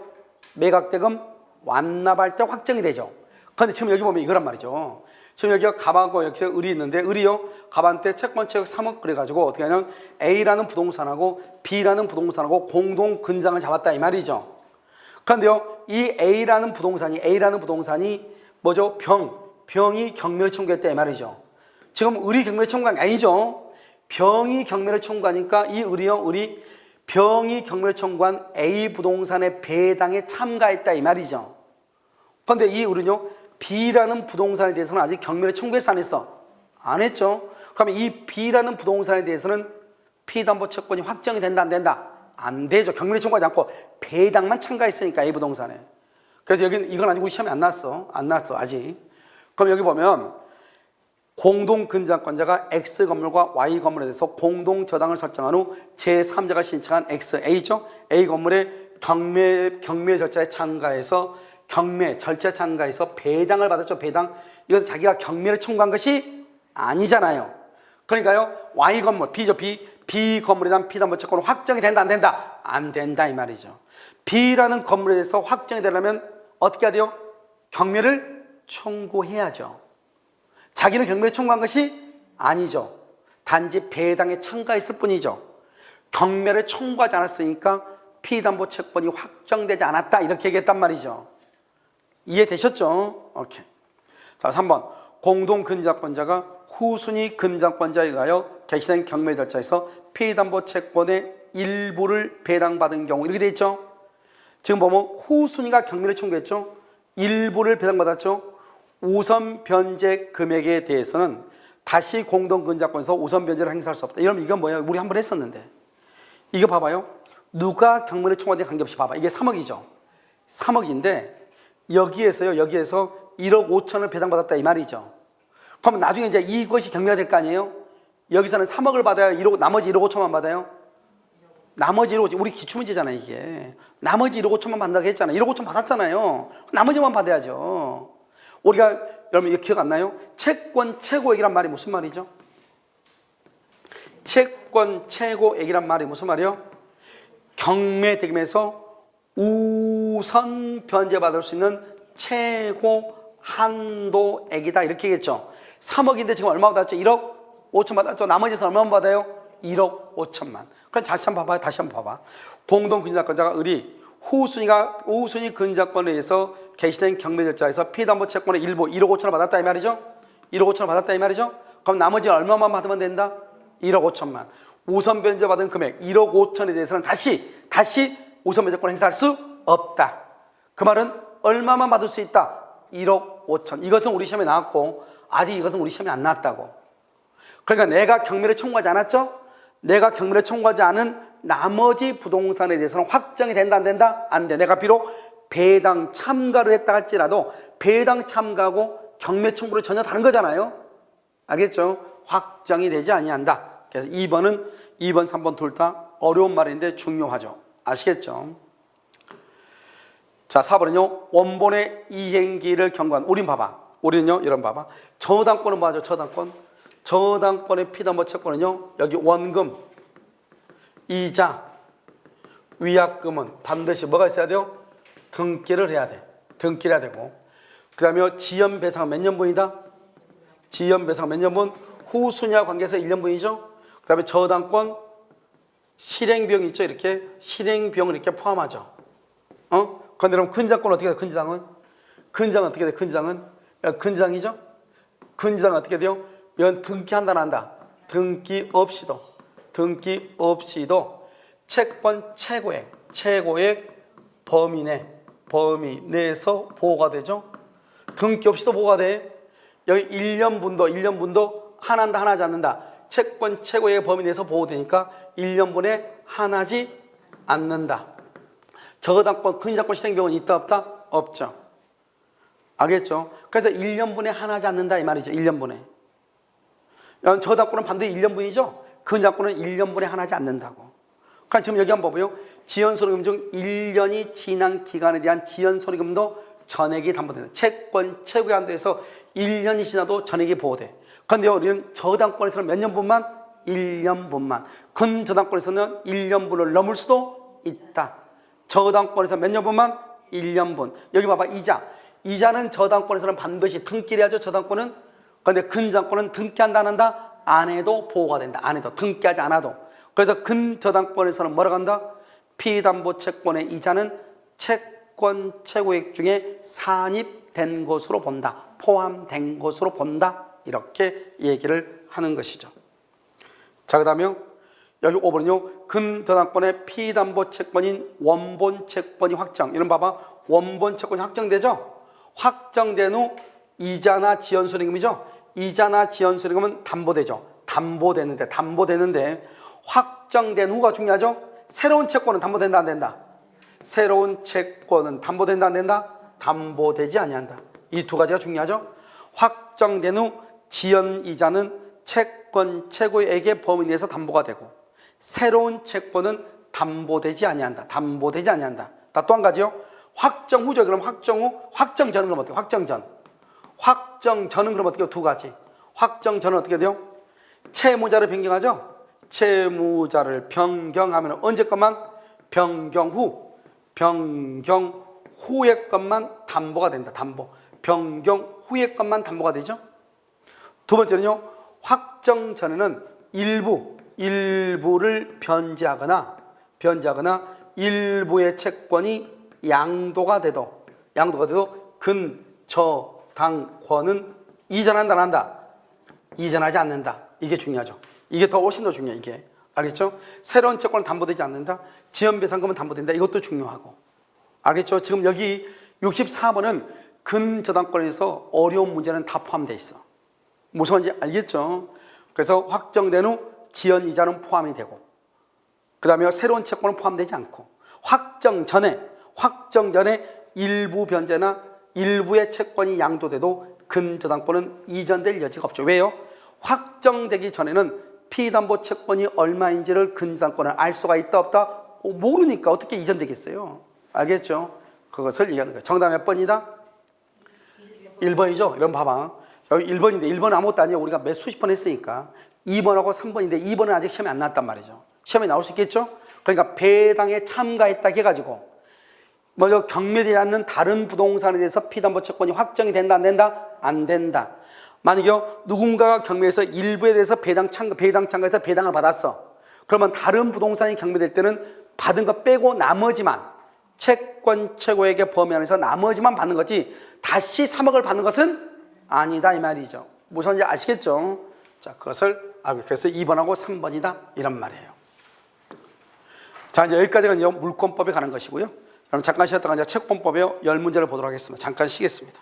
매각대금 완납할 때 확정이 되죠. 그런데 지금 여기 보면 이거란 말이죠. 지금 여기가 갑하고 여기서 을이 있는데 을이요 갑한테 채권 최고액 3억 그래가지고 어떻게 하냐면 A라는 부동산하고 B라는 부동산하고 공동 근저당을 잡았다 이 말이죠. 그런데요 이 A라는 부동산이 뭐죠? 병이 경매를 청구했다 이 말이죠. 지금 을이 경매를 청구한 게 아니죠. 병이 경매를 청구하니까 이 을이 병이 경매를 청구한 A 부동산의 배당에 참가했다 이 말이죠. 그런데 이 을은요 B라는 부동산에 대해서는 아직 경매를 청구했어 안 했어? 안 했죠. 그러면 이 B라는 부동산에 대해서는 피담보 채권이 확정이 된다 안 된다? 안 되죠. 경매를 청구하지 않고 배당만 참가했으니까 A 부동산에. 그래서 여기는 이건 아니고 시험에 안 나왔어 아직. 그럼 여기 보면 공동근저당권자가 X 건물과 Y 건물에 대해서 공동저당을 설정한 후 제3자가 신청한 X, A죠? A 건물의 경매 절차에 참가해서 배당을 받았죠. 배당. 이것은 자기가 경매를 청구한 것이 아니잖아요. 그러니까요 Y 건물, B죠. B 건물에 대한 피담보 채권은 확정이 된다 안 된다? 안 된다 이 말이죠. B라는 건물에 대해서 확정이 되려면 어떻게 해야 돼요? 경매를 청구해야죠. 자기는 경매를 청구한 것이 아니죠. 단지 배당에 참가했을 뿐이죠. 경매를 청구하지 않았으니까 피담보 채권이 확정되지 않았다 이렇게 얘기했단 말이죠. 이해되셨죠? 오케이. 자, 3번 공동근저당권자가 후순위 근저당권자에 의하여 개시된 경매 절차에서 피담보 채권의 일부를 배당받은 경우 이렇게 돼 있죠. 지금 보면 후순위가 경매를 청구했죠. 일부를 배당받았죠. 우선 변제 금액에 대해서는 다시 공동근저당권에서 우선 변제를 행사할 수 없다. 이러면 이건 뭐야? 우리 한번 했었는데. 이거 봐봐요. 누가 경매를 청구하는지 관계없이 봐봐. 이게 3억이죠. 3억인데 여기에서 1억 5천을 배당받았다 이 말이죠. 그러면 나중에 이제 이것이 경매가 될 거 아니에요? 여기서는 3억을 받아요? 나머지 1억 5천만 받아요? 나머지 1억 5천, 우리 기출문제잖아요 이게. 나머지 1억 5천만 받는다고 했잖아요. 1억 5천 받았잖아요. 나머지만 받아야죠. 우리가 여러분 이거 기억 안 나요? 채권 최고액이란 말이 무슨 말이죠? 채권 최고액이란 말이 무슨 말이요? 경매 대금에서 우선 변제받을 수 있는 최고 한도액이다 이렇게 얘기했죠. 3억인데 지금 얼마 받았죠? 1억 5천 받았죠. 나머지에서 얼마만 받아요? 1억 5천만. 그럼 다시 한번 봐봐요. 다시 한번 봐봐. 공동근저당권자가 을이 후순위 근저당권에 의해서 개시된 경매 절차에서 피담보 채권의 일부 1억 5천을 받았다 이 말이죠. 1억 5천을 받았다 이 말이죠. 그럼 나머지 얼마만 받으면 된다? 1억 5천만. 우선 변제 받은 금액 1억 5천에 대해서는 다시 우선 변제권 행사할 수 없다. 그 말은 얼마만 받을 수 있다? 1억 5천. 이것은 우리 시험에 나왔고 아직 이것은 우리 시험에 안 나왔다고. 그러니까 내가 경매를 청구하지 않았죠? 내가 경매를 청구하지 않은 나머지 부동산에 대해서는 확정이 된다 안 된다? 안 돼. 내가 비록 배당 참가를 했다 할지라도 배당 참가하고 경매 청구를 전혀 다른 거잖아요. 알겠죠? 확정이 되지 아니한다. 그래서 2번 3번 둘 다 어려운 말인데 중요하죠. 아시겠죠? 자, 4번은요. 원본의 이행기를 경고한. 우리는요. 이런 봐봐. 저당권은 뭐죠? 저당권의 피담보 채권은요. 여기 원금, 이자, 위약금은 반드시 뭐가 있어야 돼요? 등기를 해야 돼. 등기를 해야 되고. 그 다음에 지연배상은 몇 년분이다? 지연배상 몇 년분? 후순위와 관계에서 1년분이죠. 그 다음에 저당권 실행비용 있죠. 이렇게 실행비용을 이렇게 포함하죠. 그런데 그럼 근저당권은 어떻게 돼요? 근저당은 어떻게 돼요? 근저당이죠. 근저당은 어떻게 돼요? 이건 등기한다 안 한다. 등기 없이도 채권 최고액 범위 내에서 보호가 되죠. 등기 없이도 보호가 돼. 여기 1년분도 하나한다 하나지 않는다. 채권 최고액 범위 내에서 보호되니까 1년분에 하나지 않는다. 저당권, 근저당권 실행비용은 있다 없다? 없죠. 알겠죠? 그래서 1년분에 하나지 않는다 이 말이죠. 1년분에. 저당권은 반드시 1년분이죠. 근저당권은 1년분에 하나지 않는다고. 그러니까 지금 여기 한번 봐봐요. 지연소득금 중 1년이 지난 기간에 대한 지연소득금도 전액이 담보된다. 채권 최고의 한도에서 1년이 지나도 전액이 보호돼. 그런데 우리는 저당권에서는 몇 년분만? 1년분만. 근저당권에서는 1년분을 넘을 수도 있다. 저당권에서 몇 년분만? 1년분. 여기 봐봐. 이자는 저당권에서는 반드시 등기를 해야죠. 저당권은. 그런데 근저당권은 등기한다 안 한다? 안 해도 보호가 된다. 안 해도. 등기하지 않아도. 그래서 근저당권에서는 뭐라고 한다? 피담보 채권의 이자는 채권 최고액 중에 산입된 것으로 본다. 포함된 것으로 본다. 이렇게 얘기를 하는 것이죠. 자, 그 다음에 여기 5번은요. 근저당권의 피담보 채권인 원본 채권이 확정. 이런 봐봐. 원본 채권이 확정되죠? 확정된 후 이자나 지연소득금이죠? 이자나 지연소득금은 담보되죠. 담보되는데 확정된 후가 중요하죠? 새로운 채권은 담보된다 안 된다? 새로운 채권은 담보된다 안 된다? 담보되지 아니한다. 이 두 가지가 중요하죠? 확정된 후 지연이자는 채권 최고액의 범위 내에서 담보가 되고 새로운 채권은 담보되지 아니한다. 담보되지 아니한다. 또 한 가지요. 확정 후죠. 그럼 확정 후, 확정 전은 그럼 어떻게? 확정 전은 그럼 어떻게? 두 가지. 확정 전은 어떻게 돼요? 채무자를 변경하죠. 채무자를 변경하면 언제 것만? 변경 후의 것만 담보가 된다. 변경 후의 것만 담보가 되죠. 두 번째는요, 확정 전에는 일부를 변제하거나 일부의 채권이 양도가 돼도 근저당권은 이전한다 안 한다? 이전하지 않는다. 이게 중요하죠. 이게 훨씬 더 중요해. 이게 알겠죠? 새로운 채권은 담보되지 않는다. 지연배상금은 담보된다. 이것도 중요하고 알겠죠? 지금 여기 64번은 근저당권에서 어려운 문제는 다 포함되어 있어. 무슨 말인지 알겠죠? 그래서 확정된 후 지연이자는 포함이 되고 그 다음에 새로운 채권은 포함되지 않고 확정 전에 일부 변제나 일부의 채권이 양도돼도 근저당권은 이전될 여지가 없죠. 왜요? 확정되기 전에는 피담보 채권이 얼마인지를 근저당권을 알 수가 있다 없다? 모르니까 어떻게 이전되겠어요? 알겠죠? 그것을 얘기하는 거예요. 정답 몇 번이다? 1번이죠? 이런 봐봐. 여기 1번인데 1번은 아무것도 아니에요. 우리가 몇 수십 번 했으니까 2번하고 3번인데 2번은 아직 시험에 안 나왔단 말이죠. 시험에 나올 수 있겠죠? 그러니까 배당에 참가했다 해가지고 먼저 경매되지 않는 다른 부동산에 대해서 피담보 채권이 확정이 된다 안 된다? 안 된다. 만약에 누군가가 경매에서 일부에 대해서 배당 참가해서 배당을 받았어. 그러면 다른 부동산이 경매될 때는 받은 거 빼고 나머지만 채권 최고액의 범위 안에서 나머지만 받는 거지 다시 3억을 받는 것은 아니다 이 말이죠. 무슨 말인지 아시겠죠? 자, 그것을 알고 그래서 2번하고 3번이다 이런 말이에요. 자, 이제 여기까지가 이제 물권법에 관한 것이고요. 그럼 잠깐 쉬었다가 이제 채권법의 10문제를 보도록 하겠습니다. 잠깐 쉬겠습니다.